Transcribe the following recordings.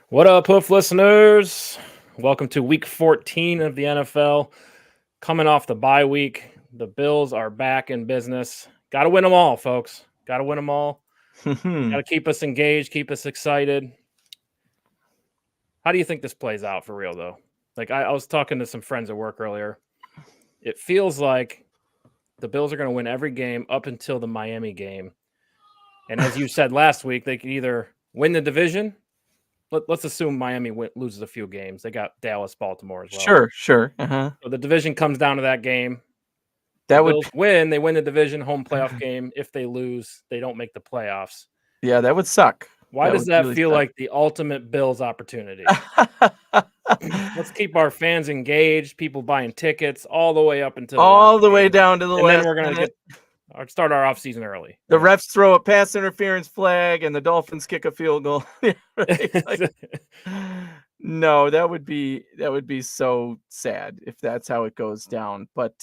What up, Hoof listeners? Welcome to week 14 of the NFL. Coming off the bye week, the Bills are back in business. Got to win them all, folks. Got to win them all. Got to keep us engaged, keep us excited. How do you think this plays out for real, though? Like, I was talking to some friends at work earlier. It feels like the Bills are going to win every game up until the Miami game. And as you said last week, they could either win the division. Let's assume Miami loses a few games. They got Dallas, Baltimore as well. Sure. So the division comes down to that game. That The would, Bills win. They win the division home playoff game. If they lose, they don't make the playoffs. yeah, that would suck. Why does would that really feel suck. like the ultimate Bills opportunity? Let's keep our fans engaged, people buying tickets all the way up until all the way down to the and last then we're going to minute. start our off season early. The refs throw a pass interference flag and the Dolphins kick a field goal. Right? No, that would be so sad if that's how it goes down. But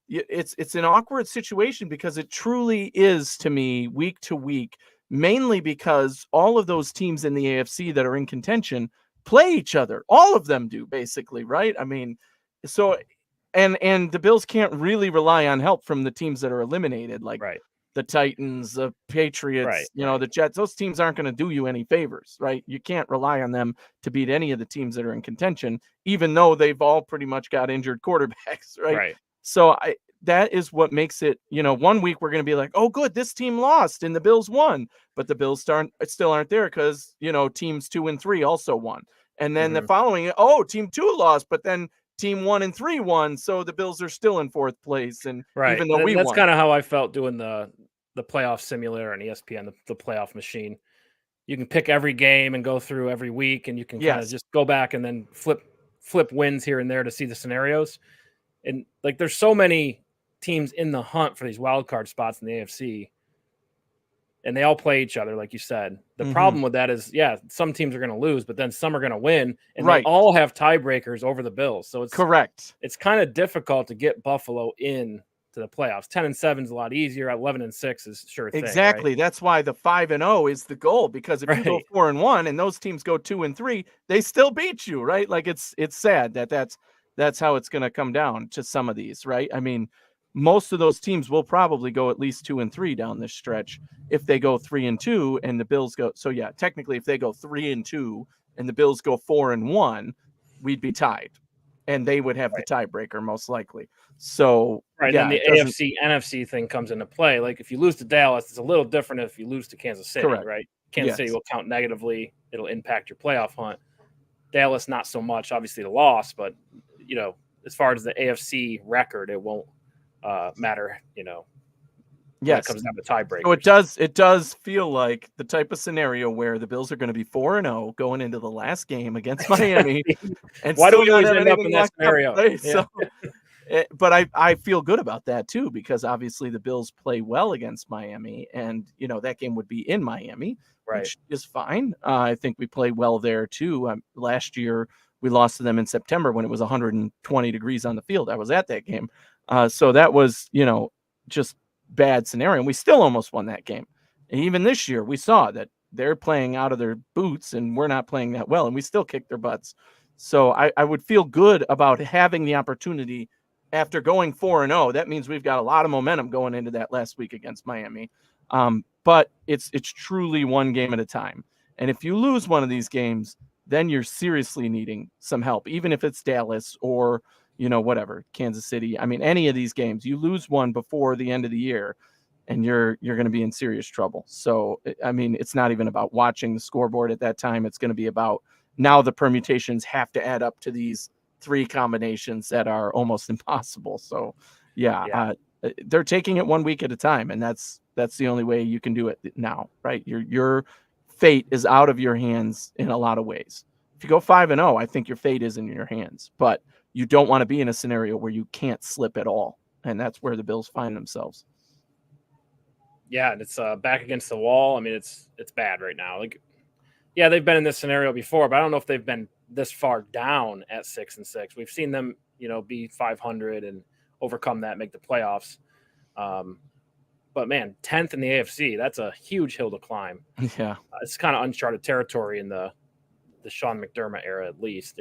it's an awkward situation because it truly is, to me, week to week, mainly because all of those teams in the AFC that are in contention play each other. All of them do, basically, right? I mean, so and the Bills can't really rely on help from the teams that are eliminated, like the Titans, the Patriots, the Jets. Those teams aren't going to do you any favors, right? You can't rely on them to beat any of the teams that are in contention, even though they've all pretty much got injured quarterbacks, right? So that is what makes it, 1 week we're going to be like, oh, good, this team lost and the Bills won, but the Bills still aren't there because, teams 2 and 3 also won. And then the following, team 2 lost, but then team 1 and 3 won, so the Bills are still in 4th place. And even though that's kind of how I felt doing the playoff simulator on ESPN, the playoff machine. You can pick every game and go through every week, and you can kind of just go back and then flip wins here and there to see the scenarios. And like, there's so many teams in the hunt for these wild card spots in the AFC, and they all play each other, like you said. The problem with that is, some teams are going to lose, but then some are going to win, and they all have tiebreakers over the Bills. So it's correct. It's kind of difficult to get Buffalo in to the playoffs. 10-7 is a lot easier. 11-6 is sure thing. Exactly. Right? That's why the 5-0 is the goal, because if you go 4-1 and those teams go 2 and 3, they still beat you, right? Like it's sad that's how it's going to come down to some of these, right? I mean, most of those teams will probably go at least 2 and 3 down this stretch. If they go 3 and 2 and the Bills go, so yeah, technically if they go 3 and 2 and the Bills go 4 and 1, we'd be tied, and they would have the tiebreaker most likely. So then the AFC NFC thing comes into play. Like, if you lose to Dallas, it's a little different if you lose to Kansas City, right? Kansas City will count negatively. It'll impact your playoff hunt. Dallas, not so much. Obviously the loss, but as far as the AFC record, it won't matter, when it comes down to tiebreakers. So it does feel like the type of scenario where the Bills are going to be 4-0 going into the last game against Miami. And why do we always end up in that scenario? But I feel good about that too, because obviously the Bills play well against Miami, and that game would be in Miami, which is fine. I think we play well there too. Last year we lost to them in September when it was 120 degrees on the field. I was at that game. So that was, just bad scenario. And we still almost won that game. And even this year, we saw that they're playing out of their boots and we're not playing that well, and we still kick their butts. So I would feel good about having the opportunity after going 4-0. That means we've got a lot of momentum going into that last week against Miami. But it's truly one game at a time. And if you lose one of these games, then you're seriously needing some help, even if it's Dallas or whatever, Kansas City. I mean, any of these games, you lose one before the end of the year and you're going to be in serious trouble. So, I mean, it's not even about watching the scoreboard at that time. It's going to be about now the permutations have to add up to these 3 combinations that are almost impossible. So, they're taking it 1 week at a time, and that's the only way you can do it now, right? Your fate is out of your hands in a lot of ways. If you go 5-0, I think your fate is in your hands, but you don't want to be in a scenario where you can't slip at all. And that's where the Bills find themselves. Yeah. And it's back against the wall. I mean, it's bad right now. Like, yeah, they've been in this scenario before, but I don't know if they've been this far down at 6-6. We've seen them, be 500 and overcome that, make the playoffs. But man, 10th in the AFC, that's a huge hill to climb. Yeah. It's kind of uncharted territory in the the Sean McDermott era, at least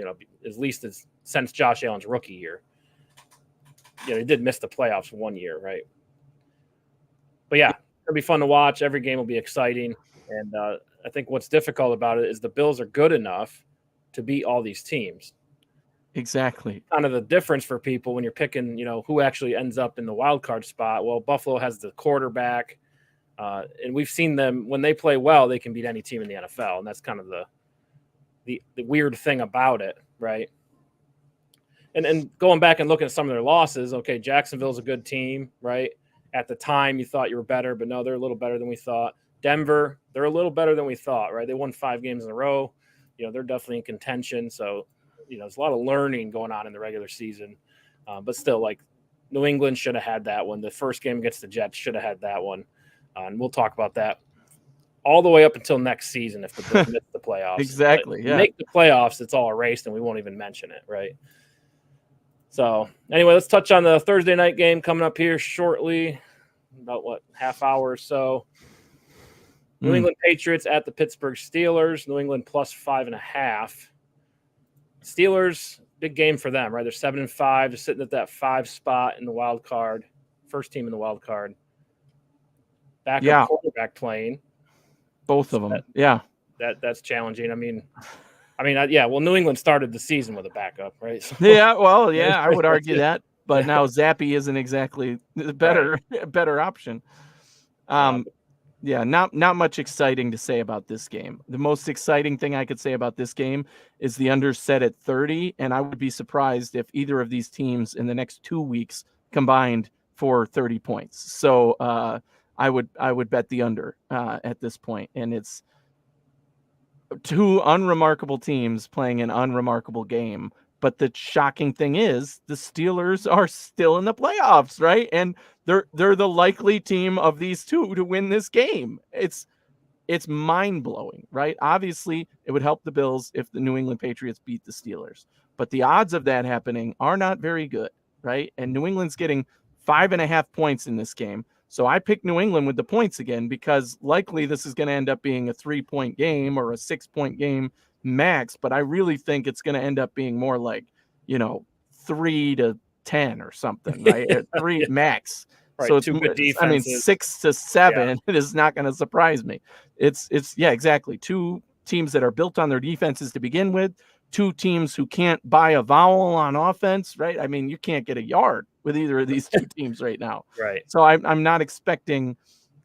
since Josh Allen's rookie year. They did miss the playoffs 1 year, right? But yeah, it'll be fun to watch. Every game will be exciting. And I think what's difficult about it is the Bills are good enough to beat all these teams. Exactly. Kind of the difference for people when you're picking, who actually ends up in the wild card spot. Well, Buffalo has the quarterback, and we've seen them when they play well, they can beat any team in the NFL, and that's kind of the weird thing about it, right? And going back and looking at some of their losses, okay, Jacksonville's a good team, right? At the time, you thought you were better, but no, they're a little better than we thought. Denver, they're a little better than we thought, right? They won 5 games in a row. They're definitely in contention. So, there's a lot of learning going on in the regular season. But still, like, New England should have had that one. The first game against the Jets should have had that one. And we'll talk about that all the way up until next season if the Bills miss the playoffs. Exactly, yeah. Make the playoffs, it's all erased, and we won't even mention it, right? So, anyway, let's touch on the Thursday night game coming up here shortly. About, half hour or so. New England Patriots at the Pittsburgh Steelers. New England plus 5.5. Steelers, big game for them, right? They're 7-5. They're sitting at that 5 spot in the wild card. First team in the wild card. Backup quarterback playing. Both of them. That's challenging. I mean, well, New England started the season with a backup, right? So, I would argue that. But now Zappy isn't exactly the better option. Not much exciting to say about this game. The most exciting thing I could say about this game is the under set at 30, and I would be surprised if either of these teams in the next 2 weeks combined for 30 points. So I would bet the under at this point, and it's 2 unremarkable teams playing an unremarkable game. But the shocking thing is the Steelers are still in the playoffs, right? And they're the likely team of these two to win this game. It's mind-blowing, right? Obviously, it would help the Bills if the New England Patriots beat the Steelers. But the odds of that happening are not very good, right? And New England's getting 5.5 points in this game. So I picked New England with the points again because likely this is going to end up being a 3-point game or a 6-point game max, but I really think it's going to end up being more like 3-10 or something, right? 3 max. Right, so it's 2 good defenses. 6-7 it is not going to surprise me. It's exactly 2 teams that are built on their defenses to begin with, 2 teams who can't buy a vowel on offense, right? I mean, you can't get a yard with either of these 2 teams right now, right? So I'm not expecting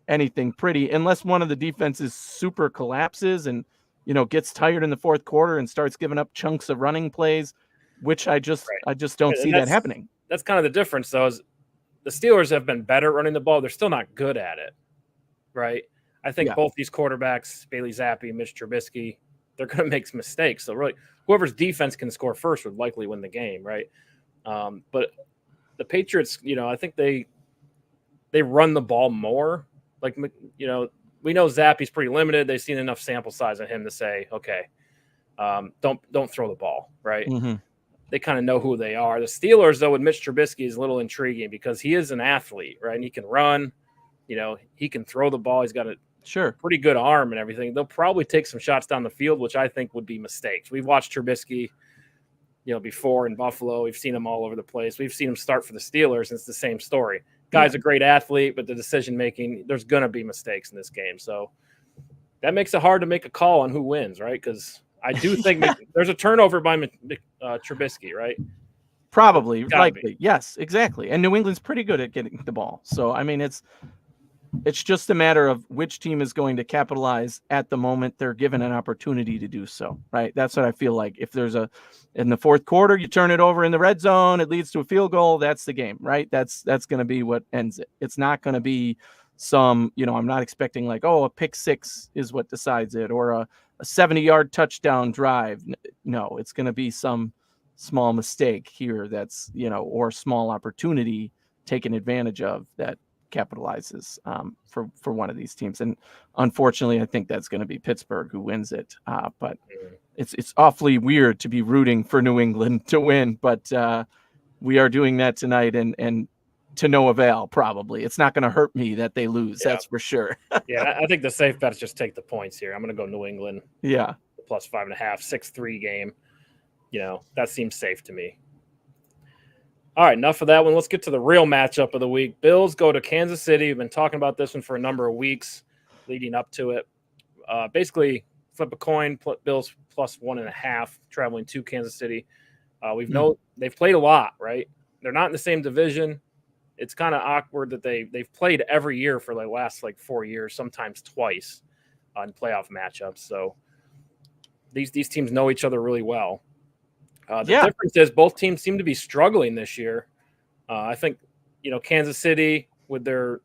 anything pretty unless one of the defenses super collapses and gets tired in the fourth quarter and starts giving up chunks of running plays, which I just don't see that happening. That's kind of the difference, though, is the Steelers have been better running the ball. They're still not good at it, right? I think both these quarterbacks, Bailey Zappi, Mitch Trubisky, they're going to make some mistakes. So really, whoever's defense can score first would likely win the game, right? But the Patriots, I think they run the ball more. Like, we know Zappy's pretty limited. They've seen enough sample size on him to say, okay, don't throw the ball, right? Mm-hmm. They kind of know who they are. The Steelers, though, with Mitch Trubisky is a little intriguing because he is an athlete, right? And he can run, he can throw the ball. He's got a pretty good arm and everything. They'll probably take some shots down the field, which I think would be mistakes. We've watched Trubisky, before in Buffalo. We've seen him all over the place. We've seen him start for the Steelers, and it's the same story. Guy's a great athlete, but the decision-making, there's going to be mistakes in this game. So that makes it hard to make a call on who wins, right? Because I do think there's a turnover by Trubisky, right? Probably, likely. Yes, exactly. And New England's pretty good at getting the ball. So, I mean, it's just a matter of which team is going to capitalize at the moment they're given an opportunity to do so, right? That's what I feel like. If there's in the fourth quarter, you turn it over in the red zone, it leads to a field goal, that's the game, right? That's going to be what ends it. It's not going to be some, I'm not expecting like, a pick 6 is what decides it, or a 70-yard touchdown drive. No, it's going to be some small mistake here that's, or small opportunity taken advantage of that capitalizes for one of these teams. And unfortunately, I think that's going to be Pittsburgh who wins it. But it's awfully weird to be rooting for New England to win, but we are doing that tonight and to no avail, probably. It's not going to hurt me that they lose. That's for sure. I think the safe bet is just take the points here. I'm going to go New England. Yeah. plus 5.5, 6-3 game. That seems safe to me. All right, enough of that one. Let's get to the real matchup of the week. Bills go to Kansas City. We've been talking about this one for a number of weeks leading up to it. Basically, flip a coin, Bills plus 1.5, traveling to Kansas City. They've played a lot, right? They're not in the same division. It's kind of awkward that they've played every year for the last 4 years, sometimes twice on playoff matchups. So these teams know each other really well. The difference is both teams seem to be struggling this year. I think, Kansas City, with their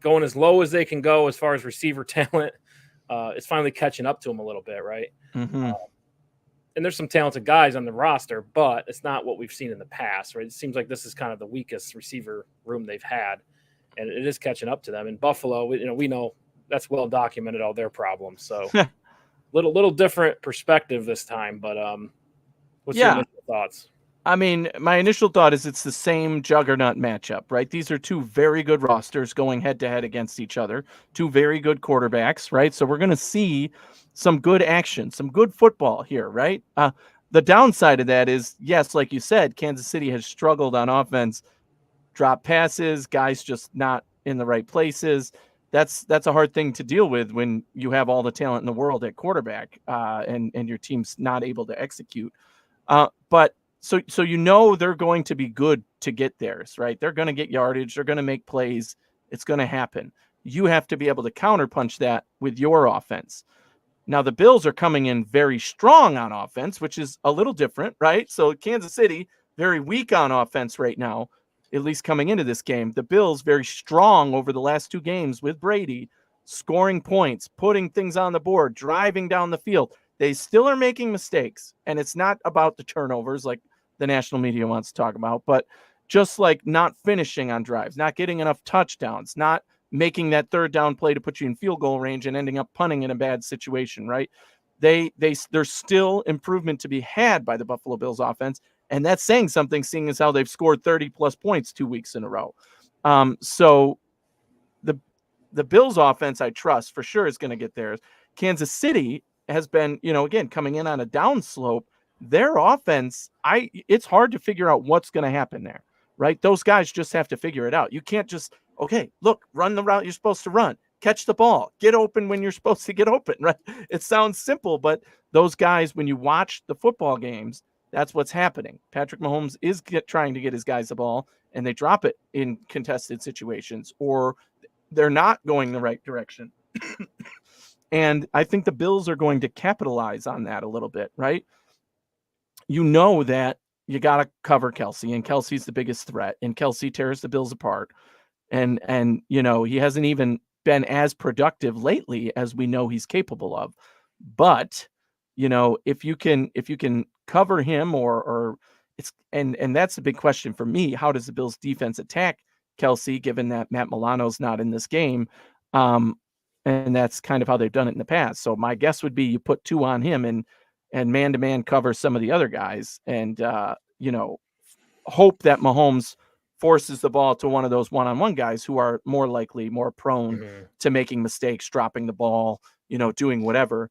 going as low as they can go as far as receiver talent, it's finally catching up to them a little bit, right? Mm-hmm. And there's some talented guys on the roster, but it's not what we've seen in the past, right? It seems like this is kind of the weakest receiver room they've had, and it is catching up to them. In Buffalo, we know that's well documented, all their problems. So little different perspective this time, but what's your initial thoughts? I mean, my initial thought is it's the same juggernaut matchup, right? These are two very good rosters going head-to-head against each other, two very good quarterbacks, right? So we're going to see some good action, some good football here, right? The downside of that is, yes, like you said, Kansas City has struggled on offense, drop passes, guys just not in the right places. That's a hard thing to deal with when you have all the talent in the world at quarterback and your team's not able to execute. But so they're going to be good to get theirs, right? They're going to get yardage. They're going to make plays. It's going to happen. You have to be able to counterpunch that with your offense. Now, the Bills are coming in very strong on offense, which is a little different, right? So Kansas City, very weak on offense right now, at least coming into this game. The Bills, very strong over the last 2 games with Brady, scoring points, putting things on the board, driving down the field. They still are making mistakes, and it's not about the turnovers like the national media wants to talk about, but just like not finishing on drives, not getting enough touchdowns, not making that third down play to put you in field goal range and ending up punting in a bad situation, right? There's still improvement to be had by the Buffalo Bills offense, and that's saying something, seeing as how they've scored 30-plus points 2 weeks in a row. So the Bills offense, I trust for sure, is going to get theirs. Kansas City has been, again, coming in on a downslope. Their offense, it's hard to figure out what's going to happen there, right? Those guys just have to figure it out. You can't just, okay, look, run the route you're supposed to run, catch the ball, get open when you're supposed to get open, right? It sounds simple, but those guys, when you watch the football games, that's what's happening. Patrick Mahomes is trying to get his guys the ball, and they drop it in contested situations, or they're not going the right direction. And I think the Bills are going to capitalize on that a little bit, right? That you got to cover Kelsey, and Kelsey's the biggest threat, and Kelsey tears the Bills apart. And he hasn't even been as productive lately as we know he's capable of. But, if you can cover him or it's, and that's a big question for me. How does the Bills defense attack Kelsey, given that Matt Milano's not in this game? And that's kind of how they've done it in the past. So my guess would be you put 2 on him and man-to-man cover some of the other guys and, hope that Mahomes forces the ball to one of those one-on-one guys who are more likely, more prone to making mistakes, dropping the ball, doing whatever.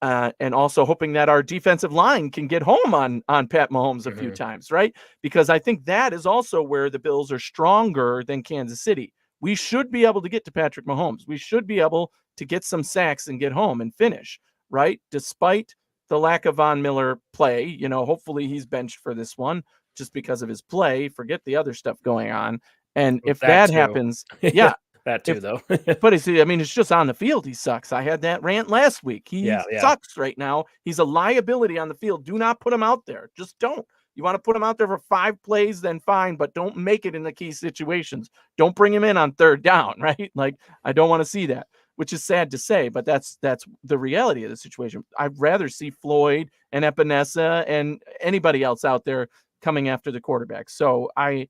And also hoping that our defensive line can get home on Pat Mahomes a few times, right? Because I think that is also where the Bills are stronger than Kansas City. We should be able to get to Patrick Mahomes. We should be able to get some sacks and get home and finish, right? Despite the lack of Von Miller play, hopefully he's benched for this one just because of his play. Forget the other stuff going on. And if that happens, yeah. That too, though. But it's just on the field. He sucks. I had that rant last week. He sucks right now. He's a liability on the field. Do not put him out there. Just don't. You want to put him out there for 5 plays, then fine, but don't make it in the key situations. Don't bring him in on third down, right? Like, I don't want to see that, which is sad to say, but that's the reality of the situation. I'd rather see Floyd and Epinesa and anybody else out there coming after the quarterback. So I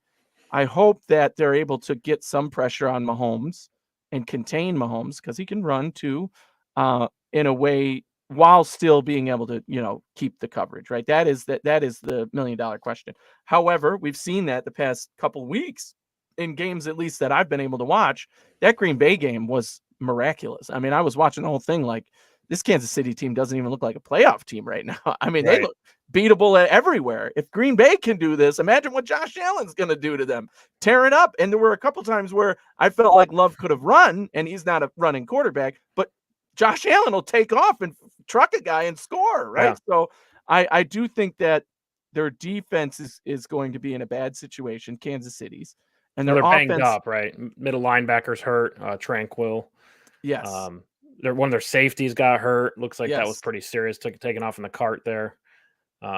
hope that they're able to get some pressure on Mahomes and contain Mahomes, because he can run too, in a way while still being able to, keep the coverage, right? That is the $1 million question. However, we've seen that the past couple weeks in games, at least that I've been able to watch. That Green Bay game was miraculous. I mean, I was watching the whole thing like, this Kansas City team doesn't even look like a playoff team right now. I mean, Right. they look beatable everywhere. If Green Bay can do this, imagine what Josh Allen's going to do to them. Tear it up. And there were a couple times where I felt like Love could have run, and he's not a running quarterback, but Josh Allen will take off and truck a guy and score, right? Yeah. So I do think that their defense is going to be in a bad situation, Kansas City's. And No, their they're banged offense, up, right? Middle linebackers hurt, Tranquil. yes. One of their safeties got hurt. Looks like that was Yes. pretty serious. Taken off in the cart there.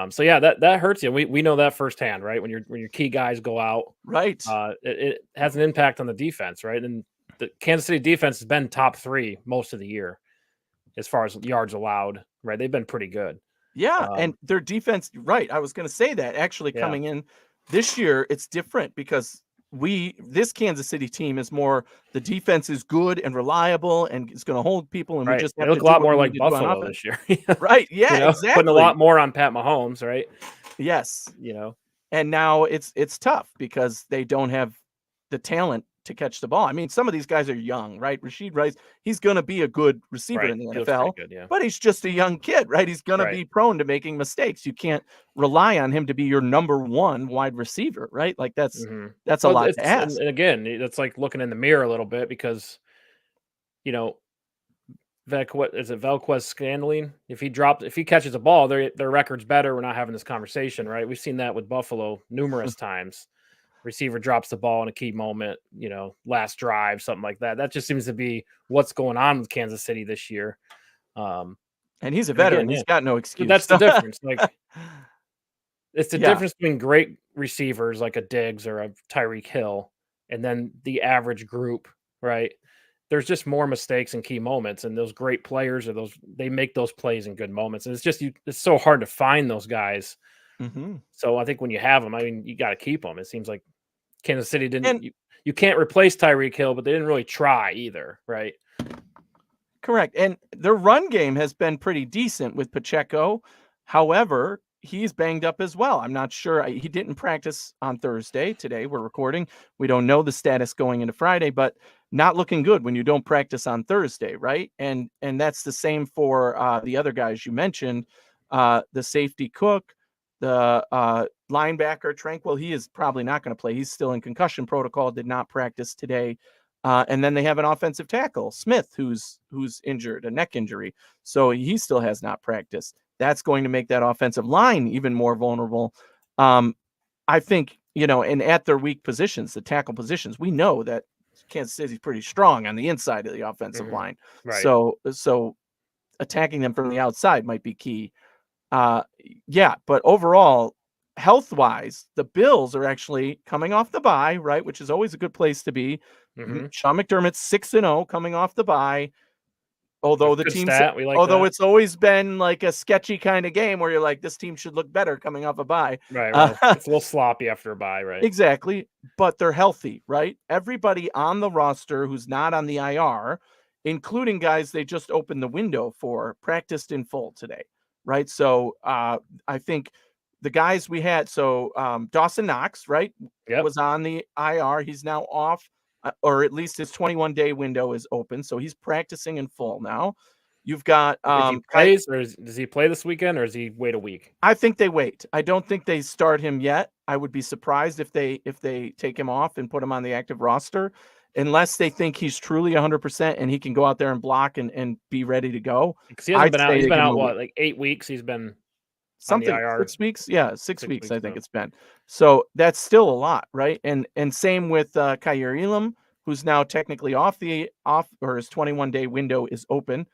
So yeah, that hurts you. We know that firsthand, right? When your key guys go out, Right. It has an impact on the defense, right? And the Kansas City defense has been top 3 most of the year as far as yards allowed, right? They've been pretty good. Yeah, and their defense, right? I was going to say that actually coming in this year, it's different because this Kansas City team is more, the defense is good and reliable and is going to hold people, and we just have they to look a do lot what more we like need to do on Buffalo offense. this year. Right? Yeah, You know, exactly. putting a lot more on Pat Mahomes, right? Yes. You know, And now it's tough because they don't have the talent to catch the ball. I mean, some of these guys are young, right? Rashid Rice, he's going to be a good receiver in the He looks pretty NFL, good, yeah. but he's just a young kid, right? He's going to be prone to making mistakes. You can't rely on him to be your number 1 wide receiver, right? Like that's a lot to ask. And again, it's like looking in the mirror a little bit because, you know, Velquez Scandling? If he catches a ball, their record's better. We're not having this conversation, right? We've seen that with Buffalo numerous times. Receiver drops the ball in a key moment, last drive, something like that. That just seems to be what's going on with Kansas City this year. And he's a veteran. He's got no excuse. But that's the difference. Like, it's the difference between great receivers like a Diggs or a Tyreek Hill and then the average group, right? There's just more mistakes in key moments, and those great players they make those plays in good moments. And it's so hard to find those guys. Mm-hmm. So I think when you have them, I mean, you got to keep them. It seems like Kansas City didn't. You can't replace Tyreek Hill, but they didn't really try either, right? Correct. And their run game has been pretty decent with Pacheco. However, he's banged up as well. I'm not sure. He didn't practice on Thursday. Today we're recording. We don't know the status going into Friday, but not looking good when you don't practice on Thursday, right? And that's the same for the other guys you mentioned, the safety Cook, the linebacker Tranquil. He is probably not going to play. He's still in concussion protocol, did not practice today. And then they have an offensive tackle, Smith, who's injured, a neck injury. So he still has not practiced. That's going to make that offensive line even more vulnerable. I think, and at their weak positions, the tackle positions, we know that Kansas City's pretty strong on the inside of the offensive line. Right. So attacking them from the outside might be key. But overall, health-wise, the Bills are actually coming off the bye, right? Which is always a good place to be. Mm-hmm. Sean McDermott's 6-0 coming off the bye. Although the team, it's always been like a sketchy kind of game where you're like, this team should look better coming off a bye. Right. Well, it's a little sloppy after a bye, right? Exactly. But they're healthy, right? Everybody on the roster who's not on the IR, including guys they just opened the window for, practiced in full today, right? So I think the guys we had, Dawson Knox, right, was on the IR. He's now off. Or at least his 21-day window is open, so he's practicing in full now. You've got does he play this weekend, or does he wait a week? I think they wait. I don't think they start him yet. I would be surprised if they take him off and put him on the active roster, unless they think he's truly 100% and he can go out there and block and be ready to go. Because he hasn't been out. He's been out like 8 weeks. He's been something 6 weeks. Yeah, 6 weeks. I think it's been. So that's still a lot, right? And same with Kaiir Elam, who's now technically off, or his 21-day window is open.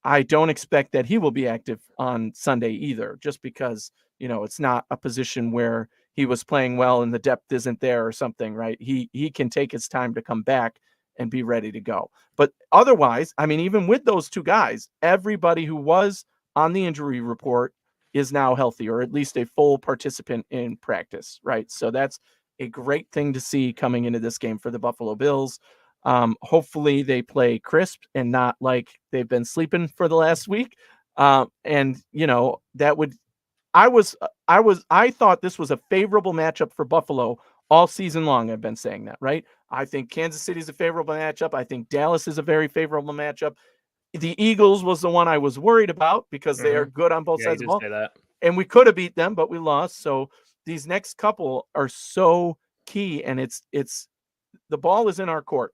I don't expect that he will be active on Sunday either, just because it's not a position where he was playing well and the depth isn't there or something, right? He can take his time to come back and be ready to go. But otherwise, I mean, even with those two guys, everybody who was on the injury report is now healthy, or at least a full participant in practice, right? So that's a great thing to see coming into this game for the Buffalo Bills. Hopefully they play crisp and not like they've been sleeping for the last week. I thought this was a favorable matchup for Buffalo all season long. I've been saying that, right? I think Kansas City is a favorable matchup. I think Dallas is a very favorable matchup. The Eagles was the one I was worried about because they are good on both sides of the ball. Say that. And we could have beat them, but we lost. So these next couple are so key, and it's the ball is in our court.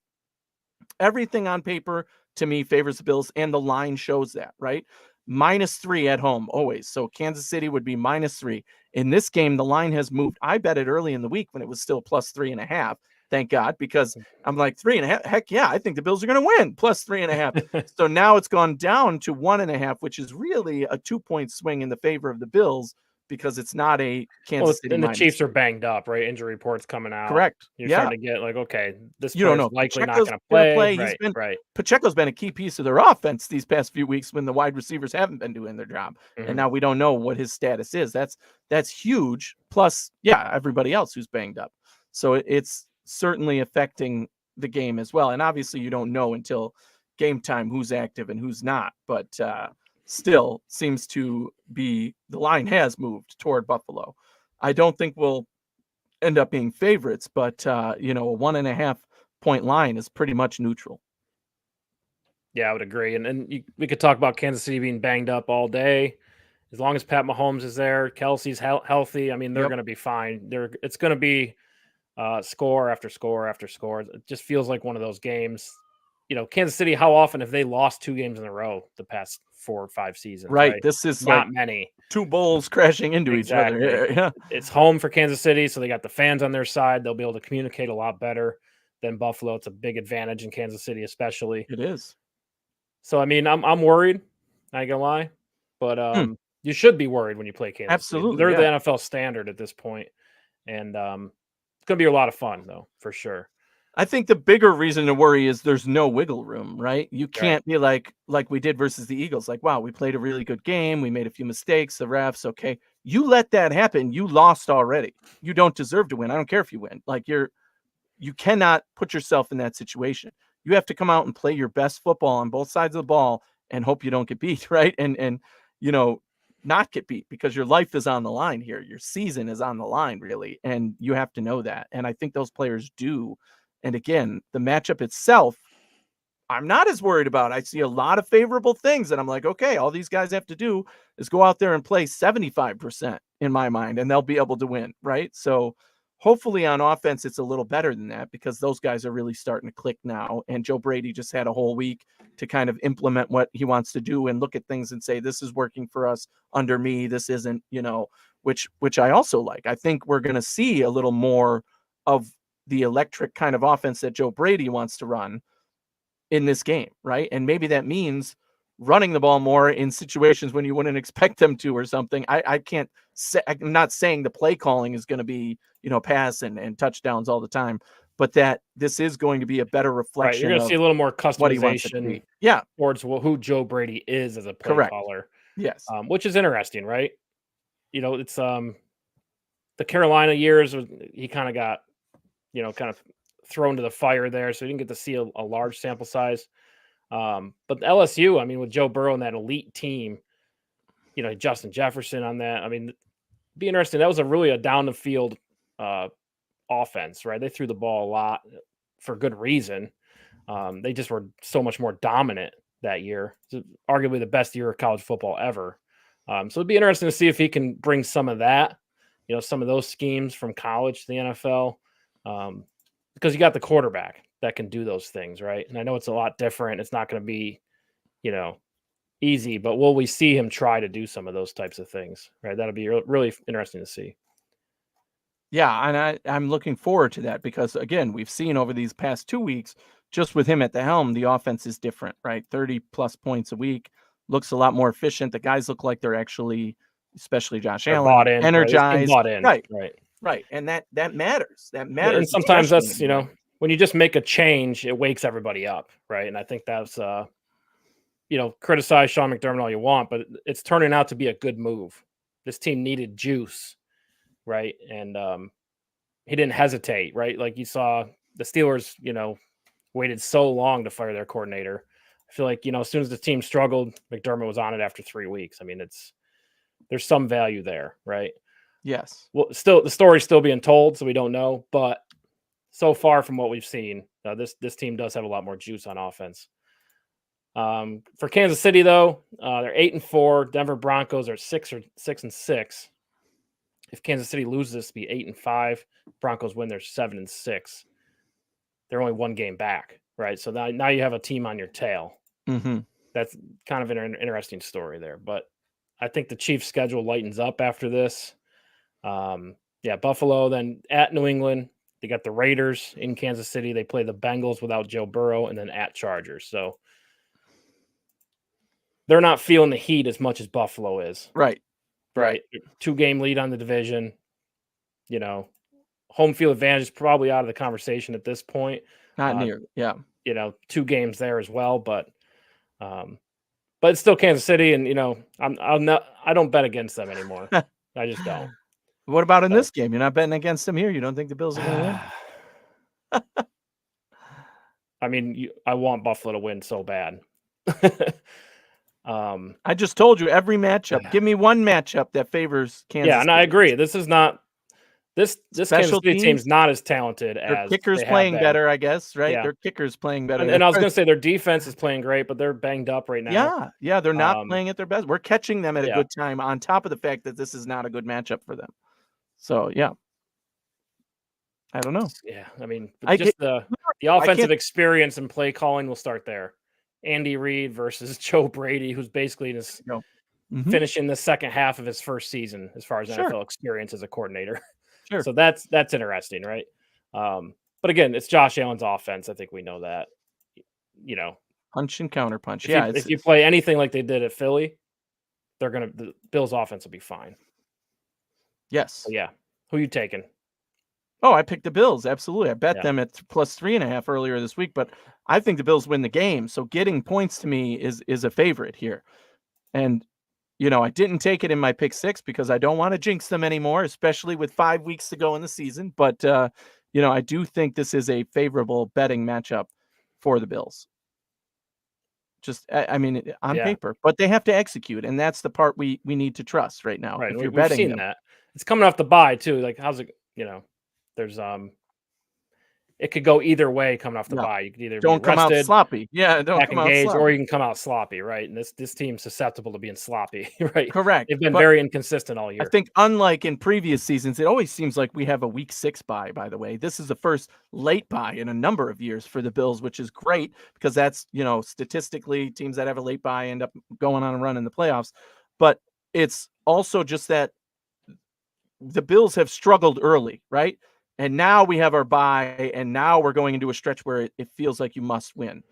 Everything on paper to me favors the Bills, and the line shows that, right? -3 at home always. So Kansas City would be -3. In this game, the line has moved. I bet it early in the week when it was still +3.5. Thank God, because I'm like 3.5. Heck yeah, I think the Bills are going to win +3.5. So now it's gone down to 1.5, which is really a 2-point swing in the favor of the Bills because it's not a Kansas City. And the Chiefs are banged up, right? Injury reports coming out. Correct. You're starting to get like, okay, this you don't know. likely Pacheco's not going to play. Right. Pacheco's been a key piece of their offense these past few weeks when the wide receivers haven't been doing their job. And now we don't know what his status is. That's huge. Plus, everybody else who's banged up. So it's certainly affecting the game as well. And obviously you don't know until game time who's active and who's not. But still seems to be the line has moved toward Buffalo. I don't think we'll end up being favorites, but a 1.5 point line is pretty much neutral. Yeah, I would agree. And we could talk about Kansas City being banged up all day. As long as Pat Mahomes is there, Kelsey's healthy. I mean, they're going to be fine. It's going to be score after score after score. It just feels like one of those games. Kansas City, how often have they lost 2 games in a row the past 4 or 5 seasons? Right. This is not like many. 2 bulls crashing into each other. Yeah. It's home for Kansas City, so they got the fans on their side. They'll be able to communicate a lot better than Buffalo. It's a big advantage in Kansas City, especially. It is. So, I mean, I'm worried. I ain't gonna lie. But you should be worried when you play Kansas Absolutely, City. They're the NFL standard at this point. And it's going to be a lot of fun, though, for sure. I think the bigger reason to worry is there's no wiggle room, right? You can't be like we did versus the Eagles. Like, wow, we played a really good game. We made a few mistakes. The refs, okay. You let that happen. You lost already. You don't deserve to win. I don't care if you win. Like you cannot put yourself in that situation. You have to come out and play your best football on both sides of the ball and hope you don't get beat, right? And not get beat because your life is on the line here. Your season is on the line, really. And you have to know that. And I think those players do. And again, the matchup itself, I'm not as worried about. I see a lot of favorable things. And I'm like, okay, all these guys have to do is go out there and play 75% in my mind, and they'll be able to win, right? So hopefully on offense, it's a little better than that because those guys are really starting to click now. And Joe Brady just had a whole week to kind of implement what he wants to do and look at things and say, this is working for us under me. This isn't, which I also like. I think we're going to see a little more of the electric kind of offense that Joe Brady wants to run in this game, right? And maybe that means running the ball more in situations when you wouldn't expect them to or something. I can't say, I'm not saying the play calling is going to be, pass and touchdowns all the time, but that this is going to be a better reflection. Right, you're going to see a little more customization to towards who Joe Brady is as a play caller. Yes. Which is interesting, right? It's the Carolina years, he kind of got, kind of thrown to the fire there. So you didn't get to see a large sample size. But the LSU, I mean, with Joe Burrow and that elite team, Justin Jefferson on that, I mean, it'd be interesting. That was a down the field offense, right? They threw the ball a lot for good reason. They just were so much more dominant that year. It's arguably the best year of college football ever. So it'd be interesting to see if he can bring some of that, some of those schemes from college to the NFL. Because you got the quarterback that can do those things, right? And I know it's a lot different. It's not going to be, easy, but will we see him try to do some of those types of things, right? That'll be really interesting to see. Yeah, and I'm looking forward to that because, again, we've seen over these past 2 weeks, just with him at the helm, the offense is different, right? 30-plus points a week, looks a lot more efficient. The guys look like they're actually, especially Josh Allen, energized. Right. And that matters. That matters. And sometimes that's, when you just make a change, it wakes everybody up, right? And I think that's, criticize Sean McDermott all you want, but it's turning out to be a good move. This team needed juice, right? And he didn't hesitate, right? Like you saw the Steelers, waited so long to fire their coordinator. I feel like, as soon as the team struggled, McDermott was on it after 3 weeks. I mean, there's some value there, right? Yes. Well, still the story's still being told, so we don't know. But so far from what we've seen, this team does have a lot more juice on offense. For Kansas City, though, they're 8-4. Denver Broncos are 6-6. If Kansas City loses, this will be 8-5. Broncos win, they're 7-6. They're only one game back, right? So now you have a team on your tail. Mm-hmm. That's kind of an interesting story there. But I think the Chiefs' schedule lightens up after this. Buffalo, then at New England. They got the Raiders in Kansas City. They play the Bengals without Joe Burrow, and then at Chargers. So they're not feeling the heat as much as Buffalo is. Right. 2-game lead on the division. Home field advantage is probably out of the conversation at this point. Not near. Yeah. 2 games there as well, but it's still Kansas City, and I don't bet against them anymore. I just don't. What about in this game? You're not betting against them here. You don't think the Bills are going to win? I mean, I want Buffalo to win so bad. I just told you every matchup. Give me one matchup that favors Kansas. Yeah, and City. I agree. This is not this Kansas City team's not as talented their as kickers playing better, I guess. Right? Yeah. Their kickers playing better. And I was going to say their defense is playing great, but they're banged up right now. Yeah, they're not playing at their best. We're catching them at a good time. On top of the fact that this is not a good matchup for them. So yeah. I don't know. Yeah, I mean, the offensive experience and play calling will start there. Andy Reid versus Joe Brady, who's basically just finishing the second half of his first season as far as NFL experience as a coordinator. Sure. So that's interesting, right? But again, it's Josh Allen's offense. I think we know that. Punch and counter punch. If you play anything like they did at Philly, the Bills' offense will be fine. Yes. So yeah. Who you taking? Oh, I picked the Bills. Absolutely. I bet them at +3.5 earlier this week, but I think the Bills win the game. So getting points to me is a favorite here. And, I didn't take it in my pick 6 because I don't want to jinx them anymore, especially with 5 weeks to go in the season. But, I do think this is a favorable betting matchup for the Bills. Just, I mean, on paper, but they have to execute. And that's the part we need to trust right now. Right. If you're We've betting seen them. that. It's coming off the bye too. Like, how's it, there's it could go either way coming off the bye. You could either don't come out sloppy. Yeah, don't come out sloppy. Or you can come out sloppy, right? And this team's susceptible to being sloppy, right? Correct. They've been very inconsistent all year. I think unlike in previous seasons, it always seems like we have a week 6 bye, by the way. This is the first late bye in a number of years for the Bills, which is great because that's, statistically teams that have a late bye end up going on a run in the playoffs. But it's also just that the Bills have struggled early, right? And now we have our bye, and now we're going into a stretch where it feels like you must win.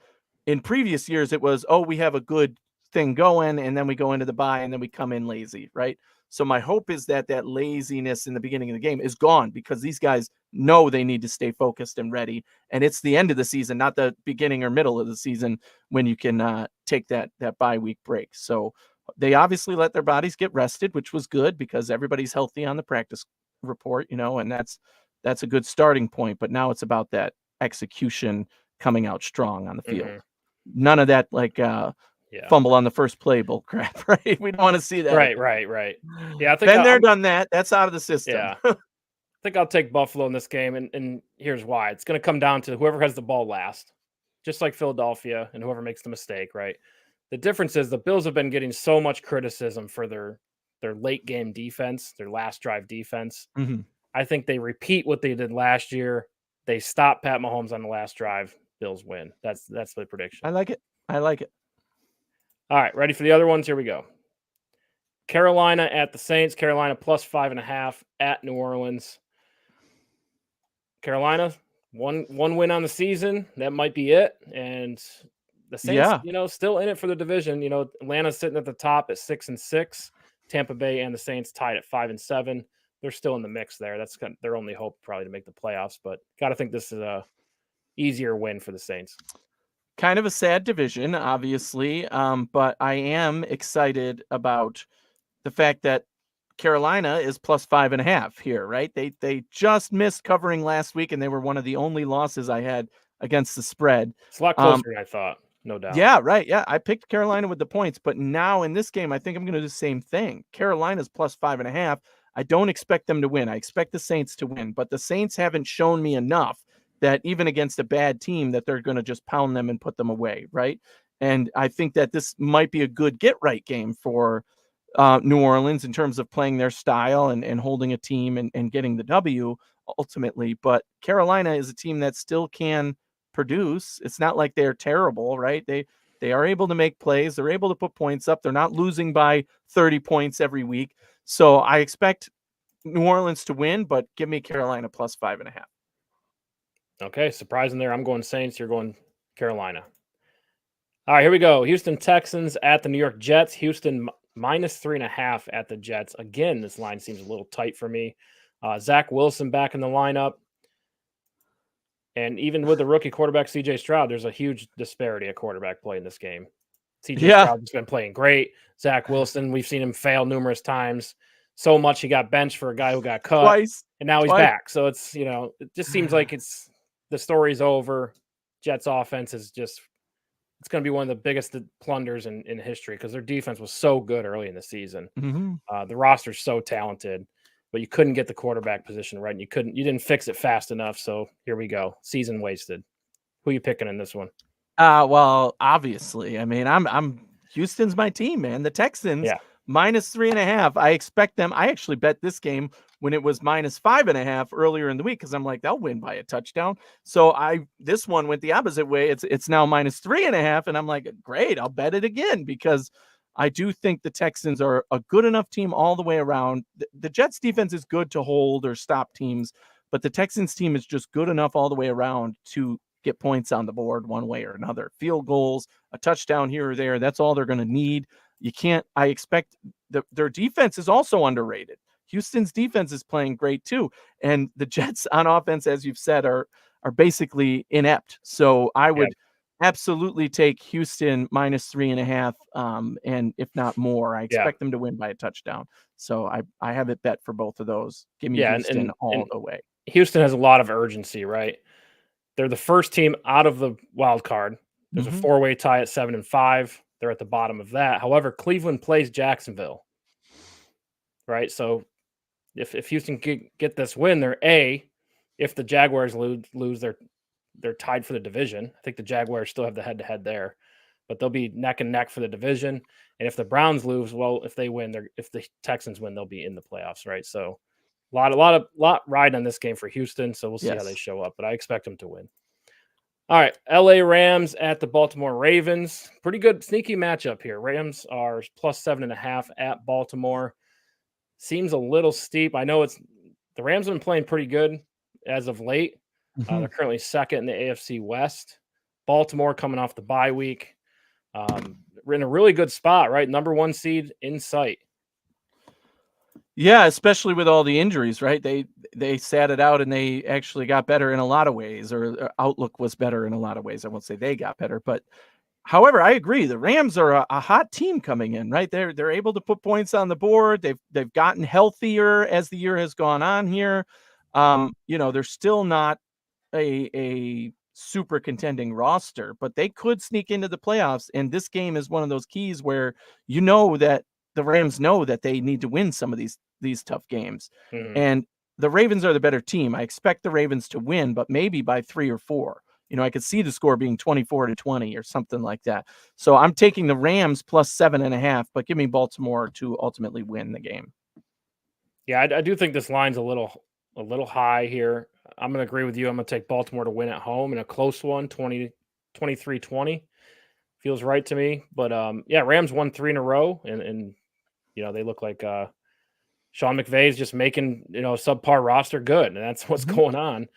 In previous years, it was, we have a good thing going, and then we go into the bye, and then we come in lazy, right? So my hope is that laziness in the beginning of the game is gone because these guys know they need to stay focused and ready. And it's the end of the season, not the beginning or middle of the season when you can take that bye week break. So they obviously let their bodies get rested, which was good because everybody's healthy on the practice report, and that's a good starting point. But now it's about that execution coming out strong on the field. Mm-hmm. None of that fumble on the first play bull crap, right? We don't want to see that. Right. Yeah, I think done that. That's out of the system. Yeah. I think I'll take Buffalo in this game, and here's why. It's going to come down to whoever has the ball last, just like Philadelphia, and whoever makes the mistake, right? The difference is the Bills have been getting so much criticism for their late game defense, their last drive defense. Mm-hmm. I think they repeat what they did last year. They stop Pat Mahomes on the last drive. Bills win. That's the prediction. I like it. All right, ready for the other ones? Here we go. Carolina at the Saints. Carolina +5.5 at New Orleans. Carolina, one win on the season. That might be it. And the Saints, still in it for the division. Atlanta's sitting at the top at 6-6. Tampa Bay and the Saints tied at 5-7. They're still in the mix there. That's kind of their only hope probably to make the playoffs, but got to think this is a easier win for the Saints. Kind of a sad division, obviously, but I am excited about the fact that Carolina is +5.5 here, right? They just missed covering last week, and they were one of the only losses I had against the spread. It's a lot closer than I thought, no doubt. Yeah, right. Yeah, I picked Carolina with the points, but now in this game, I think I'm going to do the same thing. Carolina's +5.5. I don't expect them to win. I expect the Saints to win, but the Saints haven't shown me enough that even against a bad team that they're going to just pound them and put them away, right? And I think that this might be a good get-right game for New Orleans in terms of playing their style and holding a team and getting the W ultimately. But Carolina is a team that still can produce. It's not like they're terrible, right? They are able to make plays. They're able to put points up. They're not losing by 30 points every week. So I expect New Orleans to win, but give me Carolina plus 5.5. Okay, surprising there. I'm going Saints. You're going Carolina. All right, here we go. Houston Texans at the New York Jets. Houston minus 3.5 at the Jets. Again, this line seems a little tight for me. Zach Wilson back in the lineup. And even with the rookie quarterback, CJ Stroud, there's a huge disparity at quarterback play in this game. CJ Stroud has been playing great. Zach Wilson, we've seen him fail numerous times. So much he got benched for a guy who got cut. Twice. And now he's back. So it's, it just seems like the story's over. Jets offense is just, it's going to be one of the biggest plunders in history because their defense was so good early in the season. Mm-hmm. The roster's so talented, but you couldn't get the quarterback position right. And you didn't fix it fast enough. So here we go. Season wasted. Who are you picking in this one? Well, obviously, I mean, I'm Houston's my team, man. The Texans minus 3.5. I expect them. I actually bet this game when it was minus 5.5 earlier in the week because I'm like, they'll win by a touchdown. So this one went the opposite way. It's now minus 3.5, and I'm like, great, I'll bet it again because I do think the Texans are a good enough team all the way around. The Jets defense is good to hold or stop teams, but the Texans team is just good enough all the way around to get points on the board one way or another. Field goals, a touchdown here or there, that's all they're going to need. I expect their defense is also underrated. Houston's defense is playing great too. And the Jets on offense, as you've said, are basically inept. So I would absolutely take Houston minus 3.5. And if not more, I expect them to win by a touchdown. So I have it bet for both of those. Give me Houston all the way. Houston has a lot of urgency, right? They're the first team out of the wild card. There's a 4-way tie at 7-5. They're at the bottom of that. However, Cleveland plays Jacksonville, right? So if Houston get this win, they're if the Jaguars lose, they're tied for the division. I think the Jaguars still have the head-to-head there, but they'll be neck and neck for the division. And if the Browns lose, well, if they win, if the Texans win, they'll be in the playoffs, right? So a lot riding on this game for Houston. So we'll see how they show up, but I expect them to win. All right, LA Rams at the Baltimore Ravens. Pretty good sneaky matchup here. Rams are plus 7.5 at Baltimore. Seems a little steep. I know the Rams have been playing pretty good as of late. They're currently second in the AFC West. Baltimore coming off the bye week. We're in a really good spot, right? Number 1 seed in sight. Yeah, especially with all the injuries, right? They sat it out and they actually got better in a lot of ways, or outlook was better in a lot of ways. I won't say they got better, but however, I agree. The Rams are a hot team coming in, right? They're able to put points on the board. They've gotten healthier as the year has gone on here. They're still not a super contending roster, but they could sneak into the playoffs. And this game is one of those keys where that the Rams know that they need to win some of these tough games. And the Ravens are the better team. I expect the Ravens to win, but maybe by 3 or 4. I could see the score being 24-20 or something like that. So I'm taking the Rams plus 7.5, but give me Baltimore to ultimately win the game. Yeah, I do think this line's a little high here. I'm going to agree with you. I'm going to take Baltimore to win at home in a close one, 23-20. Feels right to me. But Rams won 3 in a row, and they look like Sean McVay's just making subpar roster good, and that's what's going on.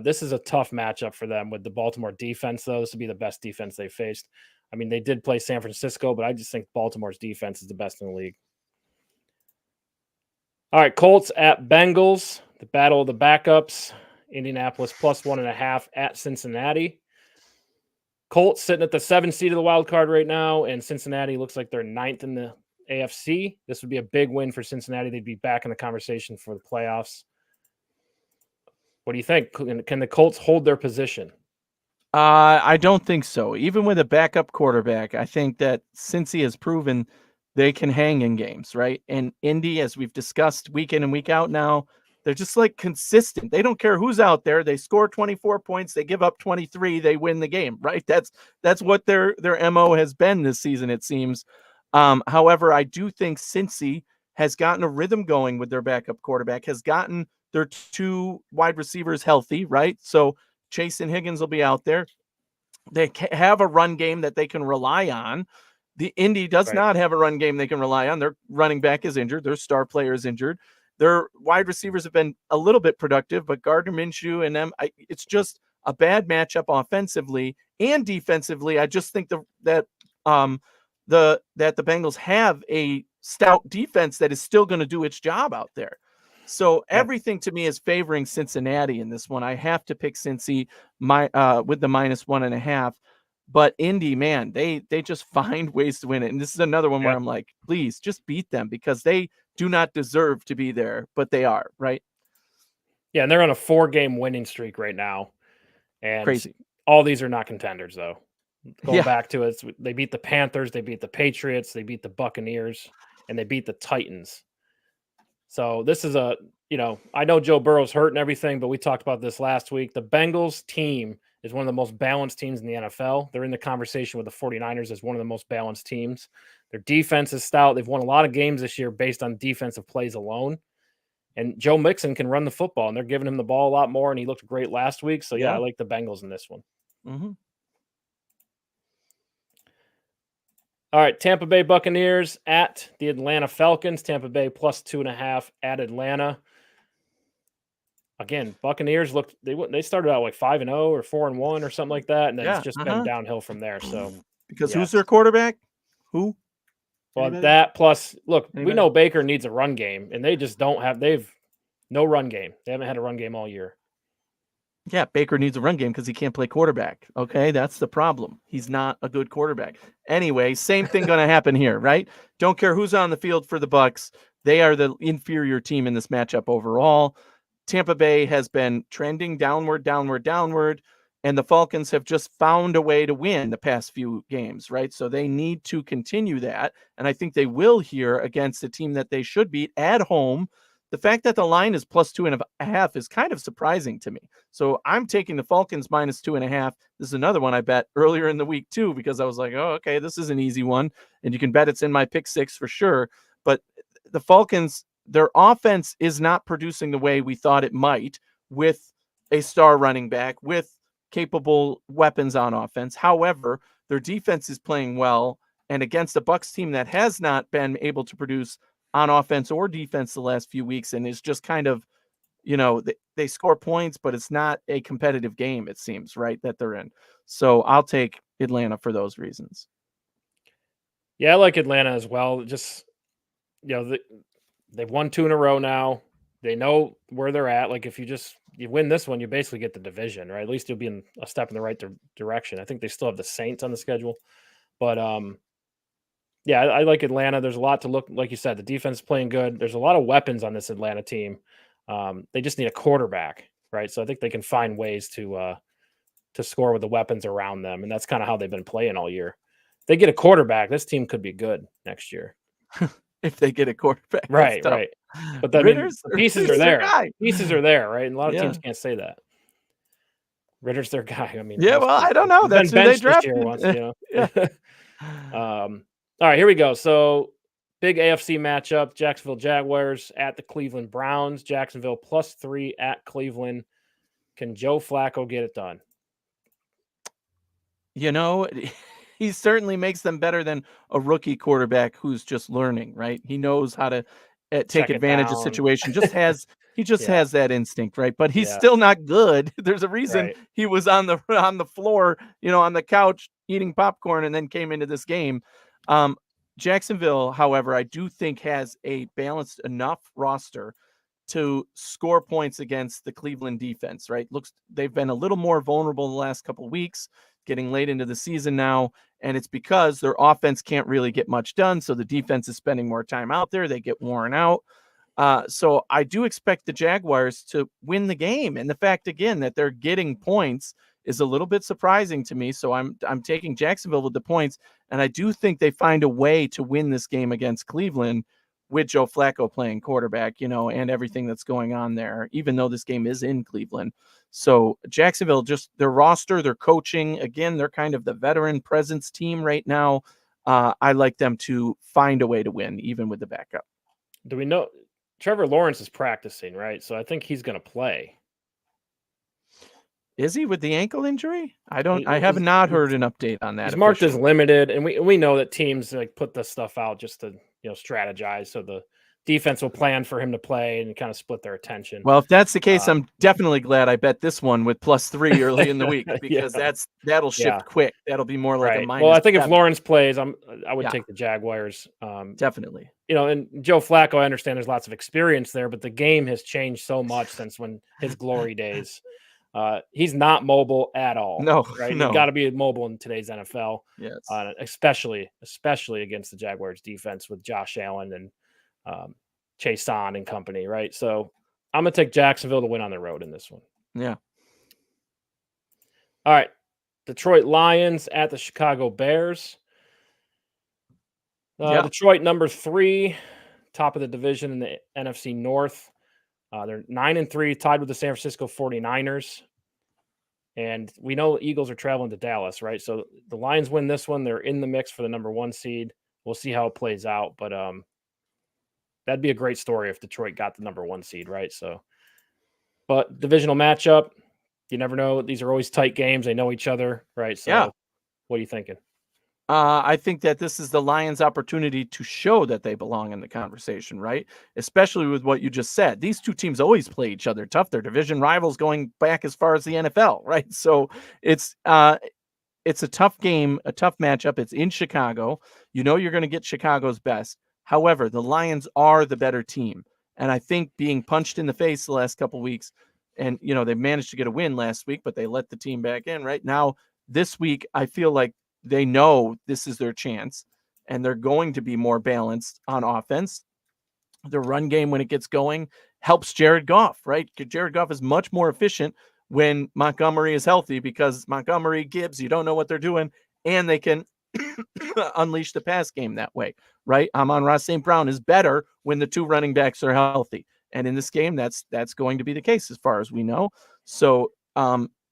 This is a tough matchup for them with the Baltimore defense, though. This will be the best defense they faced. I mean, they did play San Francisco, but I just think Baltimore's defense is the best in the league. All right, Colts at Bengals, the battle of the backups. Indianapolis plus 1.5 at Cincinnati. Colts sitting at the 7th seed of the wild card right now, and Cincinnati looks like they're 9th in the AFC. This would be a big win for Cincinnati. They'd be back in the conversation for the playoffs. What do you think? Can the Colts hold their position? I don't think so. Even with a backup quarterback, I think that Cincy has proven they can hang in games, right? And Indy, as we've discussed week in and week out now, They're just like consistent. They don't care who's out there. They score 24 points. They give up 23. They win the game, right? That's what their MO has been this season, it seems. However, I do think Cincy has gotten a rhythm going with their backup quarterback, has gotten their 2 wide receivers healthy, right? So Chase and Higgins will be out there. They have a run game that they can rely on. The Indy does not have a run game they can rely on. Their running back is injured. Their star player is injured. Their wide receivers have been a little bit productive, but Gardner Minshew and them, it's just a bad matchup offensively and defensively. I just think that the Bengals have a stout defense that is still going to do its job out there. So everything to me is favoring Cincinnati in this one. I have to pick Cincy with the -1.5. But Indy, man, they just find ways to win it. And this is another one where I'm like, please just beat them, because they do not deserve to be there, but they are, right? Yeah, and they're on a 4-game winning streak right now. And crazy. All these are not contenders, though. Going back to it, they beat the Panthers, they beat the Patriots, they beat the Buccaneers, and they beat the Titans. So this is I know Joe Burrow's hurt and everything, but we talked about this last week. The Bengals team is one of the most balanced teams in the NFL. They're in the conversation with the 49ers as one of the most balanced teams. Their defense is stout. They've won a lot of games this year based on defensive plays alone. And Joe Mixon can run the football, and they're giving him the ball a lot more, and he looked great last week. So, I like the Bengals in this one. Mm-hmm. All right, Tampa Bay Buccaneers at the Atlanta Falcons. Tampa Bay +2.5 at Atlanta. Again, Buccaneers they started out like 5-0 or 4-1 or something like that, and then it's just been downhill from there. So because who's their quarterback? Who? Well, anybody? That plus, look, we know Baker needs a run game, and they just don't have. They've no run game. They haven't had a run game all year. Yeah, Baker needs a run game because he can't play quarterback. Okay, that's the problem. He's not a good quarterback. Anyway, same thing going to happen here, right? Don't care who's on the field for the Bucs. They are the inferior team in this matchup overall. Tampa Bay has been trending downward, and the Falcons have just found a way to win the past few games, right? So they need to continue that, and I think they will here against a team that they should beat at home. The fact that the line is +2.5 is kind of surprising to me. So I'm taking the Falcons -2.5. This is another one I bet earlier in the week too, because I was like, oh, okay, this is an easy one. And you can bet it's in my pick 6 for sure. But the Falcons, their offense is not producing the way we thought it might with a star running back, with capable weapons on offense. However, their defense is playing well. And against a Bucs team that has not been able to produce on offense or defense the last few weeks, and is just kind of, they score points, but it's not a competitive game, it seems, right, that they're in. So I'll take Atlanta for those reasons. Yeah, I like Atlanta as well. Just, they've won 2 in a row now. They know where they're at. Like, if you win this one, you basically get the division, right? At least you'll be in a step in the right direction. I think they still have the Saints on the schedule. But, yeah, I like Atlanta. There's a lot to look, like you said, the defense is playing good. There's a lot of weapons on this Atlanta team. They just need a quarterback, right? So I think they can find ways to score with the weapons around them, and that's kind of how they've been playing all year. If they get a quarterback, this team could be good next year. If they get a quarterback, right. But the pieces are there. Pieces are there, right? And a lot of teams can't say that. Ritter's their guy. I mean, well, I don't know. That's who they drafted. Once, all right, here we go. So, big AFC matchup: Jacksonville Jaguars at the Cleveland Browns. Jacksonville +3 at Cleveland. Can Joe Flacco get it done? He certainly makes them better than a rookie quarterback who's just learning, right? He knows how to take advantage of situation. He just has that instinct, right? But he's still not good. There's a reason he was on the floor, on the couch eating popcorn, and then came into this game. Jacksonville, however, I do think has a balanced enough roster to score points against the Cleveland defense, right? They've been a little more vulnerable the last couple of weeks, getting late into the season now, and it's because their offense can't really get much done, so the defense is spending more time out there. They get worn out. So I do expect the Jaguars to win the game, and the fact, again, that they're getting points is a little bit surprising to me. So I'm taking Jacksonville with the points, and I do think they find a way to win this game against Cleveland. with Joe Flacco playing quarterback, and everything that's going on there, even though this game is in Cleveland. So Jacksonville, just their roster, their coaching, again, they're kind of the veteran presence team right now. I like them to find a way to win, even with the backup. Do we know Trevor Lawrence is practicing, right? So I think he's going to play. Is he with the ankle injury? I have not heard an update on that. He's marked as limited, and we know that teams like put this stuff out just to strategize, so the defense will plan for him to play and kind of split their attention. Well, if that's the case, I'm definitely glad I bet this one with +3 early in the week, because that'll shift quick. That'll be more like a minus. Well, I think 7. If Lawrence plays, I would take the Jaguars. Definitely. And Joe Flacco, I understand there's lots of experience there, but the game has changed so much since when his glory days. He's not mobile at all. No, right? No. You've got to be mobile in today's NFL. Yes. Especially against the Jaguars defense with Josh Allen and Chase On and company, right? So I'm going to take Jacksonville to win on the road in this one. Yeah. All right. Detroit Lions at the Chicago Bears. Detroit number 3, top of the division in the NFC North. They're 9-3, tied with the San Francisco 49ers. And we know Eagles are traveling to Dallas, right? So the Lions win this one. They're in the mix for the number 1 seed. We'll see how it plays out. But that'd be a great story if Detroit got the number 1 seed, right? So, but divisional matchup, you never know. These are always tight games. They know each other, right? So what are you thinking? I think that this is the Lions' opportunity to show that they belong in the conversation, right? Especially with what you just said. These two teams always play each other tough. They're division rivals going back as far as the NFL, right? So it's a tough game, a tough matchup. It's in Chicago. You know you're going to get Chicago's best. However, the Lions are the better team. And I think being punched in the face the last couple of weeks, and, they managed to get a win last week, but they let the team back in. Right now, this week, I feel like they know this is their chance, and they're going to be more balanced on offense. The run game, when it gets going, helps Jared Goff, right? Jared Goff is much more efficient when Montgomery is healthy, because Montgomery, Gibbs, you don't know what they're doing, and they can unleash the pass game that way, right? Amon-Ra St. Brown is better when the 2 running backs are healthy. And in this game, that's going to be the case as far as we know. So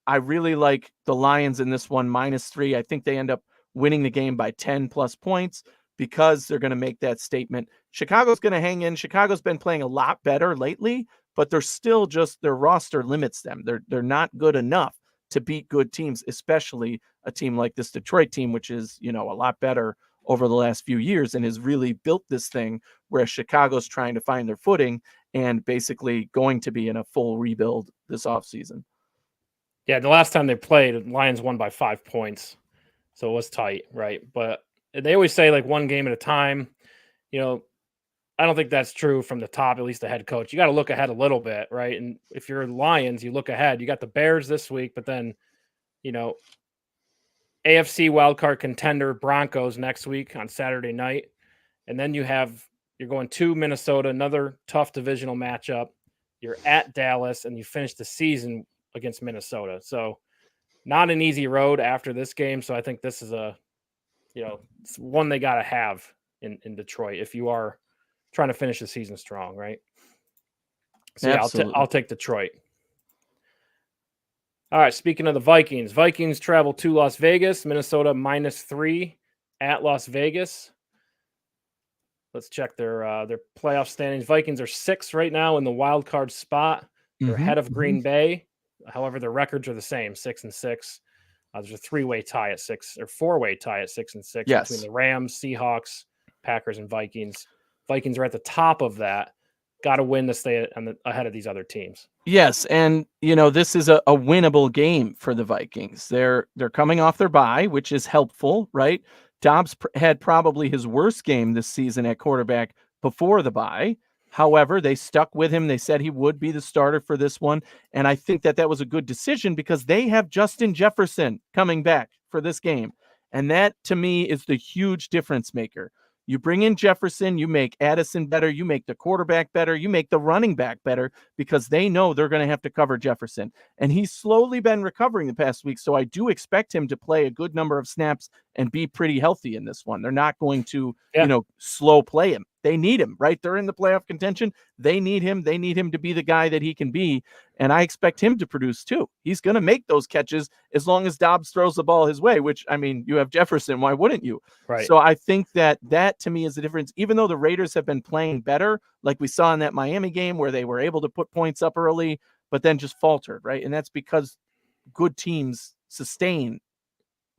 I really like the Lions in this one, -3. I think they end up winning the game by 10+ points, because they're going to make that statement. Chicago's going to hang in. Chicago's been playing a lot better lately, but they're still just, their roster limits them. They're not good enough to beat good teams, especially a team like this Detroit team, which is, a lot better over the last few years and has really built this thing, where Chicago's trying to find their footing and basically going to be in a full rebuild this offseason. Yeah, the last time they played, Lions won by 5 points. So it was tight, right? But they always say like one game at a time. I don't think that's true from the top, at least the head coach. You got to look ahead a little bit, right? And if you're Lions, you look ahead. You got the Bears this week, but then, AFC wildcard contender Broncos next week on Saturday night. And then you're going to Minnesota, another tough divisional matchup. You're at Dallas, and you finish the season against Minnesota. So not an easy road after this game. So I think this is it's one they got to have in Detroit if you are trying to finish the season strong, right? So I'll take Detroit. All right, speaking of the Vikings travel to Las Vegas, Minnesota -3 at Las Vegas. Let's check their playoff standings. Vikings are 6th right now in the wild card spot. They're ahead of Green Bay. However, their records are the same, 6-6. There's a 3-way tie at 6, or 4-way tie at 6-6 between the Rams, Seahawks, Packers, and Vikings. Vikings are at the top of that. Got to win to stay ahead of these other teams. Yes, and this is a winnable game for the Vikings. They're coming off their bye, which is helpful, right? Dobbs had probably his worst game this season at quarterback before the bye. However, they stuck with him. They said he would be the starter for this one. And I think that was a good decision, because they have Justin Jefferson coming back for this game. And that, to me, is the huge difference maker. You bring in Jefferson, you make Addison better, you make the quarterback better, you make the running back better, because they know they're going to have to cover Jefferson. And he's slowly been recovering the past week, so I do expect him to play a good number of snaps and be pretty healthy in this one. They're not going to, slow play him. They need him, right? They're in the playoff contention. They need him. They need him to be the guy that he can be. And I expect him to produce too. He's going to make those catches as long as Dobbs throws the ball his way, which, I mean, you have Jefferson. Why wouldn't you? Right. So I think that to me is the difference. Even though the Raiders have been playing better, like we saw in that Miami game where they were able to put points up early, but then just faltered, right? And that's because good teams sustain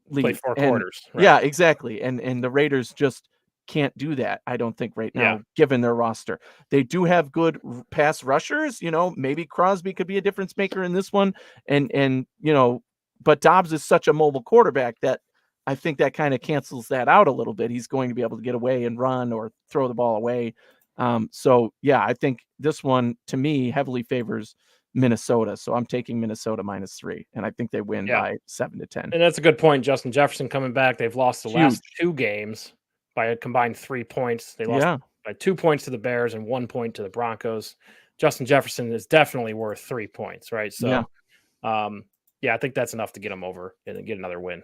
lead. Play 4 quarters. Right? Yeah, exactly. And the Raiders just can't do that, I don't think, right now, given their roster. They do have good pass rushers. Maybe Crosby could be a difference maker in this one. And but Dobbs is such a mobile quarterback that I think that kind of cancels that out a little bit. He's going to be able to get away and run or throw the ball away. So, yeah, I think this one, to me, heavily favors Minnesota. So I'm taking Minnesota -3, and I think they win by 7-10. And that's a good point. Justin Jefferson coming back. They've lost the last 2 games by a combined 3 points. They lost by 2 points to the Bears and 1 point to the Broncos. Justin Jefferson is definitely worth 3 points, right? So, I think that's enough to get them over and get another win.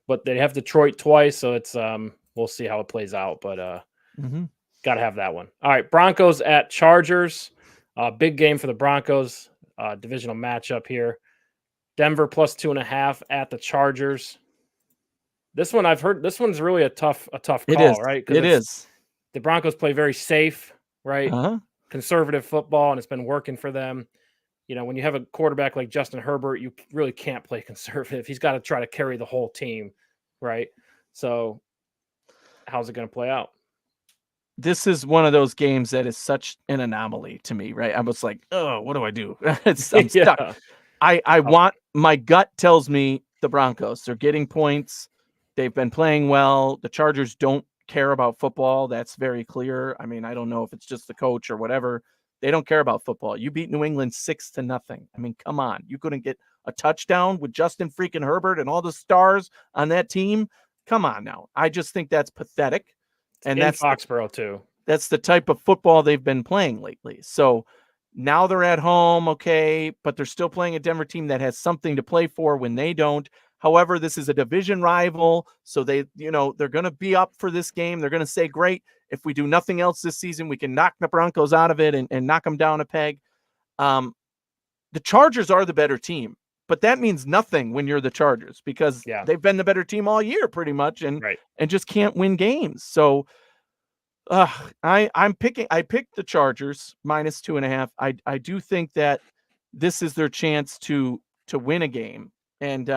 But they have Detroit twice, so it's we'll see how it plays out. But got to have that one. All right, Broncos at Chargers. Big game for the Broncos. Divisional matchup here. Denver +2.5 at the Chargers. This one I've heard. This one's really a tough call, right? It is. The Broncos play very safe, right? Conservative football, and it's been working for them. When you have a quarterback like Justin Herbert, you really can't play conservative. He's got to try to carry the whole team, right? So, how's it going to play out? This is one of those games that is such an anomaly to me, right? I was like, oh, what do I do? I'm stuck. My gut tells me the Broncos. They're getting points. They've been playing well. The Chargers don't care about football. That's very clear. I mean, I don't know if it's just the coach or whatever. They don't care about football. You beat New England 6-0. I mean, come on. You couldn't get a touchdown with Justin freaking Herbert and all the stars on that team. Come on now. I just think that's pathetic. And that's Foxborough too. That's the type of football they've been playing lately. So now they're at home, okay, but they're still playing a Denver team that has something to play for when they don't. However, this is a division rival, so they're going to be up for this game. They're going to say, great, if we do nothing else this season, we can knock the Broncos out of it and knock them down a peg. The Chargers are the better team, but that means nothing when you're the Chargers because they've been the better team all year pretty much and just can't win games. So I picked the Chargers -2.5. I do think that this is their chance to win a game. And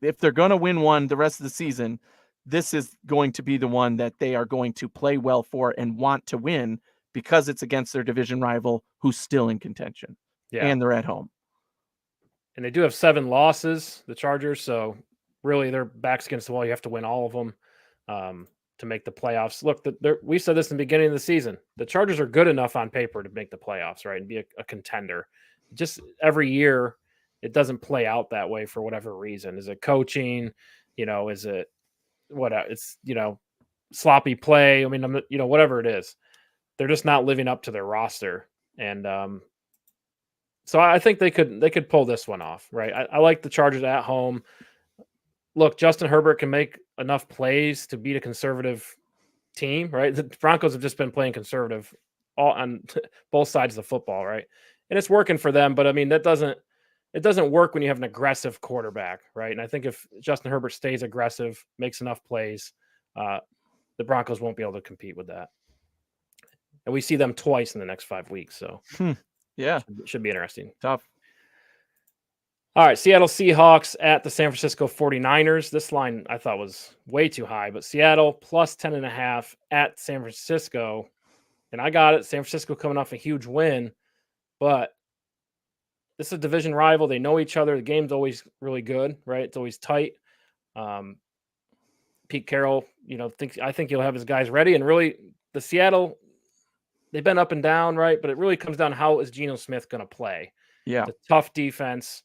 if they're going to win one the rest of the season, this is going to be the one that they are going to play well for and want to win because it's against their division rival who's still in contention. And they're at home. And they do have 7 losses, the Chargers. So really their backs against the wall. You have to win all of them to make the playoffs. Look, we said this in the beginning of the season. The Chargers are good enough on paper to make the playoffs, right? And be a contender. Just every year, it doesn't play out that way for whatever reason. Is it coaching? Is it what? It's sloppy play. I mean, whatever it is, they're just not living up to their roster. And so I think they could pull this one off, right? I like the Chargers at home. Look, Justin Herbert can make enough plays to beat a conservative team, right? The Broncos have just been playing conservative all on both sides of the football, right? And it's working for them, but I mean, it doesn't work when you have an aggressive quarterback, right? And I think if Justin Herbert stays aggressive, makes enough plays, the Broncos won't be able to compete with that. And we see them twice in the next 5 weeks, so should be interesting. Tough. All right, Seattle Seahawks at the San Francisco 49ers. This line I thought was way too high, but Seattle +10.5 at San Francisco. And I got it. San Francisco coming off a huge win, but this is a division rival. They know each other. The game's always really good, right? It's always tight. Pete Carroll, I think he'll have his guys ready. And really, the Seattle, they've been up and down, right? But it really comes down to how is Geno Smith going to play? Yeah. The tough defense.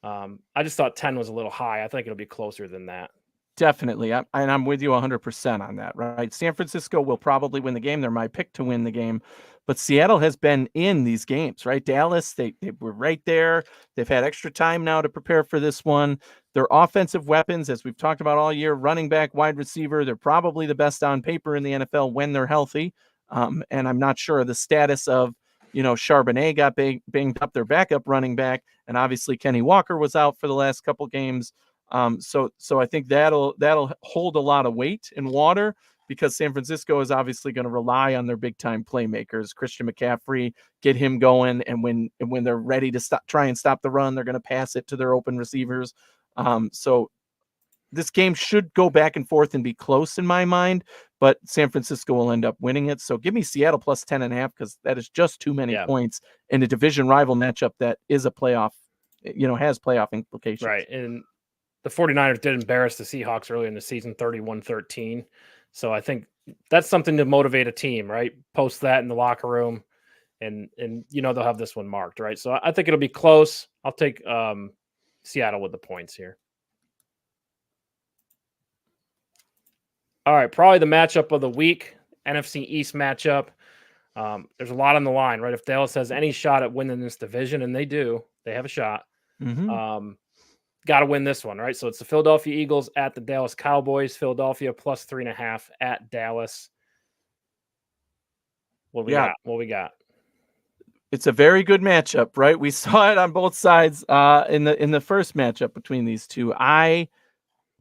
I just thought 10 was a little high. I think it'll be closer than that. Definitely. I'm with you 100% on that, right? San Francisco will probably win the game. They're my pick to win the game. But Seattle has been in these games, right? Dallas, they were right there. They've had extra time now to prepare for this one. Their offensive weapons, as we've talked about all year, running back, wide receiver, they're probably the best on paper in the NFL when they're healthy. And I'm not sure of the status of, Charbonnet got banged up, their backup running back, and obviously Kenny Walker was out for the last couple games. So I think that'll hold a lot of weight in water, because San Francisco is obviously going to rely on their big time playmakers, Christian McCaffrey, get him going, and when they're ready to try and stop the run, they're going to pass it to their open receivers. So this game should go back and forth and be close in my mind, but San Francisco will end up winning it. So give me Seattle plus 10.5, because that is just too many points in a division rival matchup that is a playoff, has playoff implications. Right. And the 49ers did embarrass the Seahawks early in the season, 31-13. So I think that's something to motivate a team, right? Post that in the locker room, and they'll have this one marked, right? So I think it'll be close. I'll take Seattle with the points here. All right, probably the matchup of the week, NFC East matchup. There's a lot on the line, right? If Dallas has any shot at winning this division, and they do, they have a shot. Got to win this one, right? So it's the Philadelphia Eagles at the Dallas Cowboys. Philadelphia plus 3.5 at Dallas. What we got? It's a very good matchup, right? We saw it on both sides in the first matchup between these two. I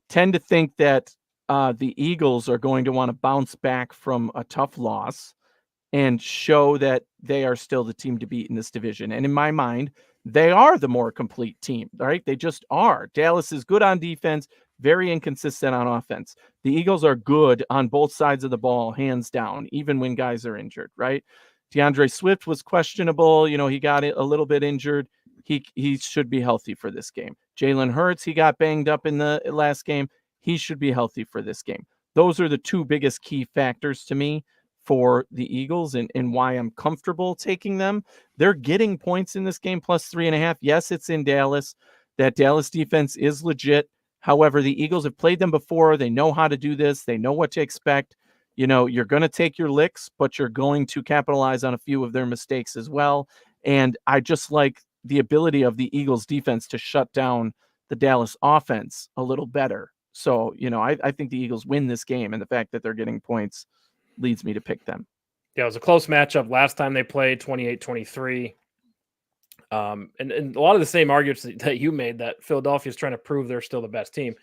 tend to think that the Eagles are going to want to bounce back from a tough loss and show that they are still the team to beat in this division. And in my mind, they are the more complete team, right? They just are. Dallas is good on defense, very inconsistent on offense. The Eagles are good on both sides of the ball, hands down, even when guys are injured, right? DeAndre Swift was questionable. He got a little bit injured. He should be healthy for this game. Jalen Hurts, he got banged up in the last game. He should be healthy for this game. Those are the two biggest key factors to me for the Eagles and why I'm comfortable taking them. They're getting points in this game, plus 3.5. Yes, it's in Dallas. That Dallas defense is legit. However, the Eagles have played them before. They know how to do this. They know what to expect. You're going to take your licks, but you're going to capitalize on a few of their mistakes as well. And I just like the ability of the Eagles defense to shut down the Dallas offense a little better. So, I think the Eagles win this game, and the fact that they're getting points leads me to pick them. Yeah, it was a close matchup last time they played, 28-23. And a lot of the same arguments that you made, that Philadelphia is trying to prove they're still the best team.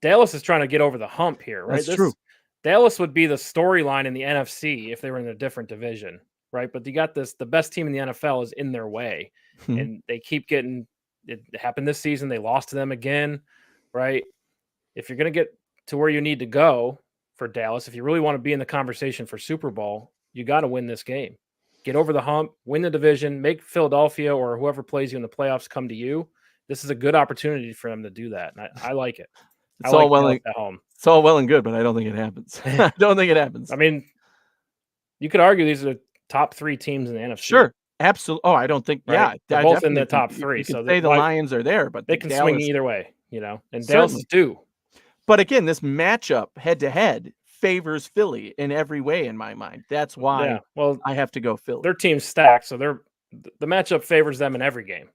Dallas is trying to get over the hump here, right? That's true. Dallas would be the storyline in the NFC if they were in a different division, right? But you got the best team in the NFL is in their way, and they keep getting it. Happened this season. They lost to them again, right? If you're going to get to where you need to go for Dallas, if you really want to be in the conversation for Super Bowl, you got to win this game. Get over the hump, win the division, make Philadelphia or whoever plays you in the playoffs come to you. This is a good opportunity for them to do that. And I like it. It's all well and good, but I don't think it happens. I don't think it happens. I mean, you could argue these are the top three teams in the NFC. Sure. Absolutely. Oh, I don't think. Right? Yeah, they're both in the top three. So the Lions are there, but they can swing either way, and Dallas do. But again, this matchup head to head favors Philly in every way in my mind. That's why I have to go Philly. Their team's stacked, so the matchup favors them in every game.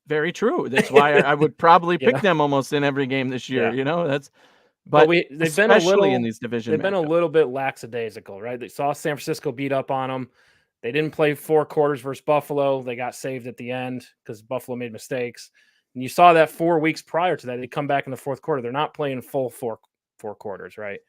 Very true. That's why I would probably pick them almost in every game this year. But they've been a little in these divisions. They've been a little bit lackadaisical, right? They saw San Francisco beat up on them. They didn't play 4 quarters versus Buffalo. They got saved at the end because Buffalo made mistakes. And you saw that 4 weeks prior to that, they come back in the fourth quarter. They're not playing full four quarters, right?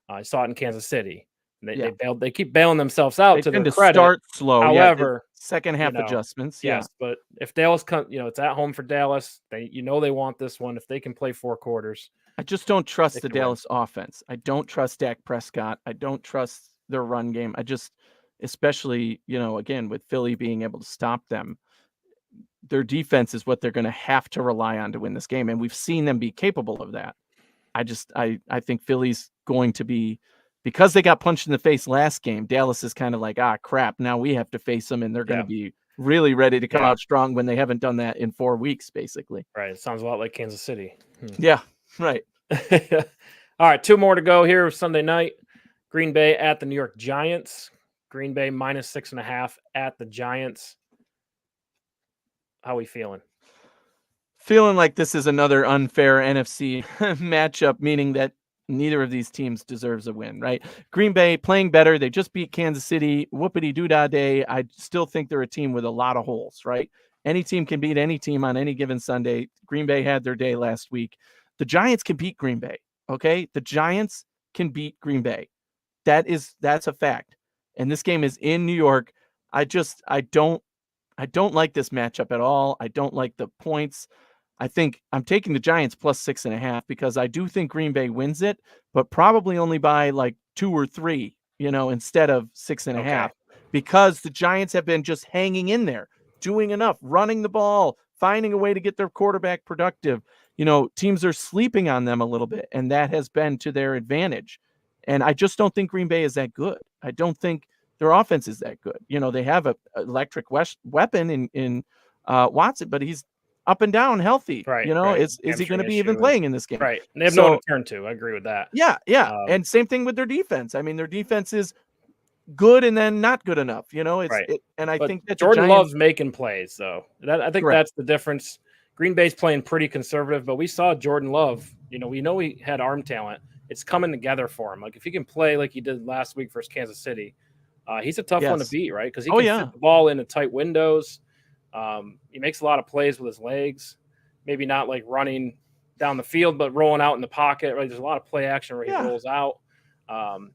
I saw it in Kansas City. They keep bailing themselves out to their credit. Start slow. However, second half adjustments. Yes, but if Dallas comes, it's at home for Dallas. They want this one. If they can play 4 quarters, I just don't trust the Dallas offense. I don't trust Dak Prescott. I don't trust their run game. I just, especially again with Philly being able to stop them, their defense is what they're going to have to rely on to win this game, and we've seen them be capable of that. I think Philly's going to be, because they got punched in the face last game, Dallas is kind of like, crap, now we have to face them, and they're going to be really ready to come out strong when they haven't done that in 4 weeks, basically. Right. It sounds a lot like Kansas City. Yeah, right. All right, 2 more to go here Sunday night. Green Bay at the New York Giants. Green Bay minus 6.5 at the Giants. How are we feeling? Feeling like this is another unfair NFC matchup, meaning that neither of these teams deserves a win, right? Green Bay playing better. They just beat Kansas City. Whoopity-doo-dah day. I still think they're a team with a lot of holes, right? Any team can beat any team on any given Sunday. Green Bay had their day last week. The Giants can beat Green Bay, okay? The Giants can beat Green Bay. That's a fact. And this game is in New York. I don't like this matchup at all. I don't like the points. I think I'm taking the Giants plus 6.5 because I do think Green Bay wins it, but probably only by like 2 or 3, instead of 6.5, because the Giants have been just hanging in there, doing enough, running the ball, finding a way to get their quarterback productive. Teams are sleeping on them a little bit, and that has been to their advantage. And I just don't think Green Bay is that good. I don't think their offense is that good. They have an electric weapon in Watson, but he's up and down healthy. Right. Is he going to be even playing in this game? Right. And they have no one to turn to. I agree with that. Yeah. And same thing with their defense. I mean, their defense is good and then not good enough. And I think that Jordan Love's making plays, though. I think Correct. That's the difference. Green Bay's playing pretty conservative, but we saw Jordan Love. We know he had arm talent. It's coming together for him. Like if he can play like he did last week versus Kansas City, he's a tough one to beat, right? Because he can fit the ball into tight windows. He makes a lot of plays with his legs, maybe not like running down the field, but rolling out in the pocket, right? There's a lot of play action where he rolls out. And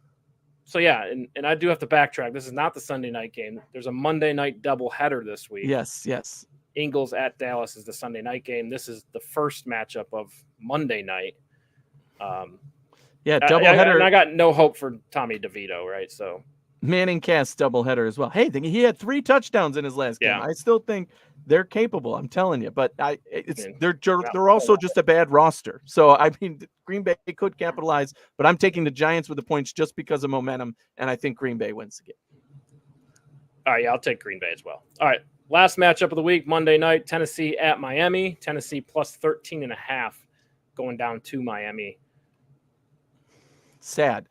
I do have to backtrack. This is not the Sunday night game. There's a Monday night doubleheader this week. Yes. Eagles at Dallas is the Sunday night game. This is the first matchup of Monday night. Doubleheader. And I got no hope for Tommy DeVito, right? So Manning cast doubleheader as well. Hey, he had 3 touchdowns in his last game. I still think they're capable. I'm telling you, but they're also just a bad roster. So I mean, Green Bay could capitalize, but I'm taking the Giants with the points just because of momentum, and I think Green Bay wins the game. All right, I'll take Green Bay as well. All right, last matchup of the week, Monday night, Tennessee at Miami. Tennessee plus 13.5 going down to Miami. Sad.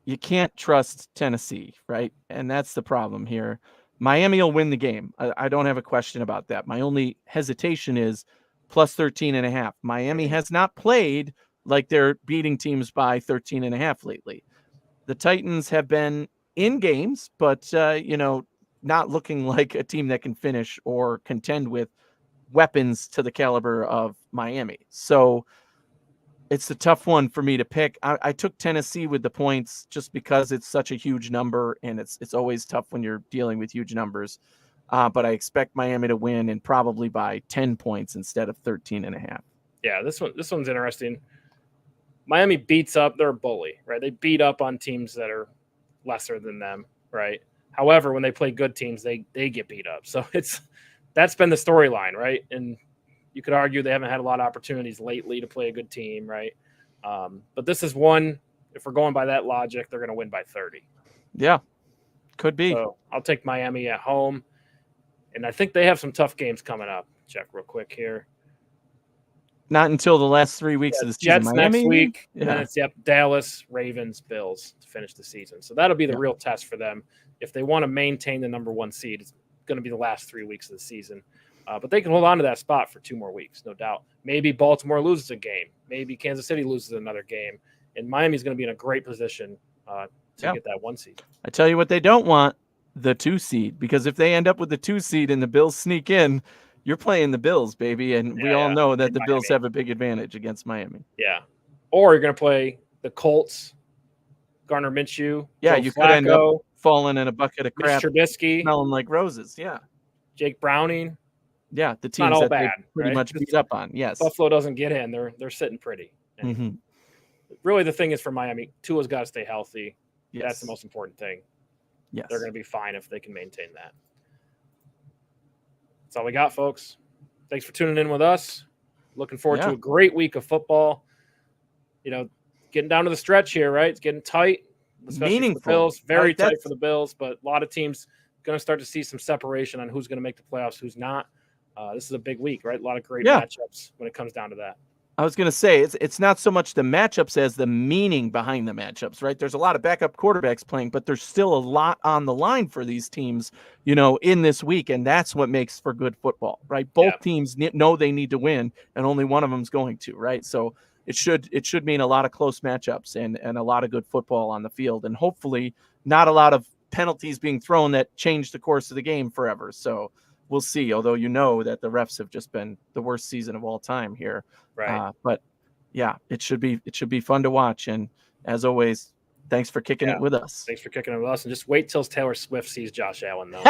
You can't trust Tennessee, right? And that's the problem here. Miami will win the game. I don't have a question about that. My only hesitation is plus 13.5. Miami has not played like they're beating teams by 13.5 lately. The Titans have been in games, but, not looking like a team that can finish or contend with weapons to the caliber of Miami. So it's a tough one for me to pick. I took Tennessee with the points just because it's such a huge number, and it's always tough when you're dealing with huge numbers. But I expect Miami to win, and probably by 10 points instead of 13.5. Yeah, this one's interesting. Miami beats up. They're a bully, right? They beat up on teams that are lesser than them, right? However, when they play good teams, they get beat up. So that's been the storyline, right? And you could argue they haven't had a lot of opportunities lately to play a good team, right? But this is one, if we're going by that logic, they're going to win by 30. Yeah, could be. So I'll take Miami at home. And I think they have some tough games coming up. Check real quick here. Not until the last 3 weeks of the season. Jets Miami? Next week. Yeah. And it's Dallas, Ravens, Bills to finish the season. So that'll be the real test for them. If they want to maintain the number 1 seed, it's going to be the last 3 weeks of the season. But they can hold on to that spot for 2 more weeks, no doubt. Maybe Baltimore loses a game. Maybe Kansas City loses another game. And Miami's going to be in a great position to get that 1 seed. I tell you what they don't want, the 2 seed. Because if they end up with the 2 seed and the Bills sneak in, you're playing the Bills, baby. And we all know that the Bills have a big advantage against Miami. Yeah. Or you're going to play the Colts, Gardner Minshew. Yeah, you could end up falling in a bucket of crap. Trubisky. Smelling like roses. Yeah. Jake Browning. Yeah, the teams that they pretty much beat up on. Yes. Buffalo doesn't get in. They're sitting pretty. Really, the thing is for Miami, Tua's got to stay healthy. Yes. That's the most important thing. Yes. They're going to be fine if they can maintain that. That's all we got, folks. Thanks for tuning in with us. Looking forward to a great week of football. Getting down to the stretch here, right? It's getting tight. Especially meaningful. For the Bills. Very tight for the Bills, but a lot of teams going to start to see some separation on who's going to make the playoffs, who's not. This is a big week, right? A lot of great matchups when it comes down to that. I was going to say it's not so much the matchups as the meaning behind the matchups, right? There's a lot of backup quarterbacks playing, but there's still a lot on the line for these teams, in this week, and that's what makes for good football, right? Both teams know they need to win, and only one of them's going to, right? So it should mean a lot of close matchups and a lot of good football on the field, and hopefully not a lot of penalties being thrown that change the course of the game forever. So we'll see, although that the refs have just been the worst season of all time here. Right. But yeah, it should be fun to watch. And as always, thanks for kicking it with us. Thanks for kicking it with us. And just wait till Taylor Swift sees Josh Allen, though.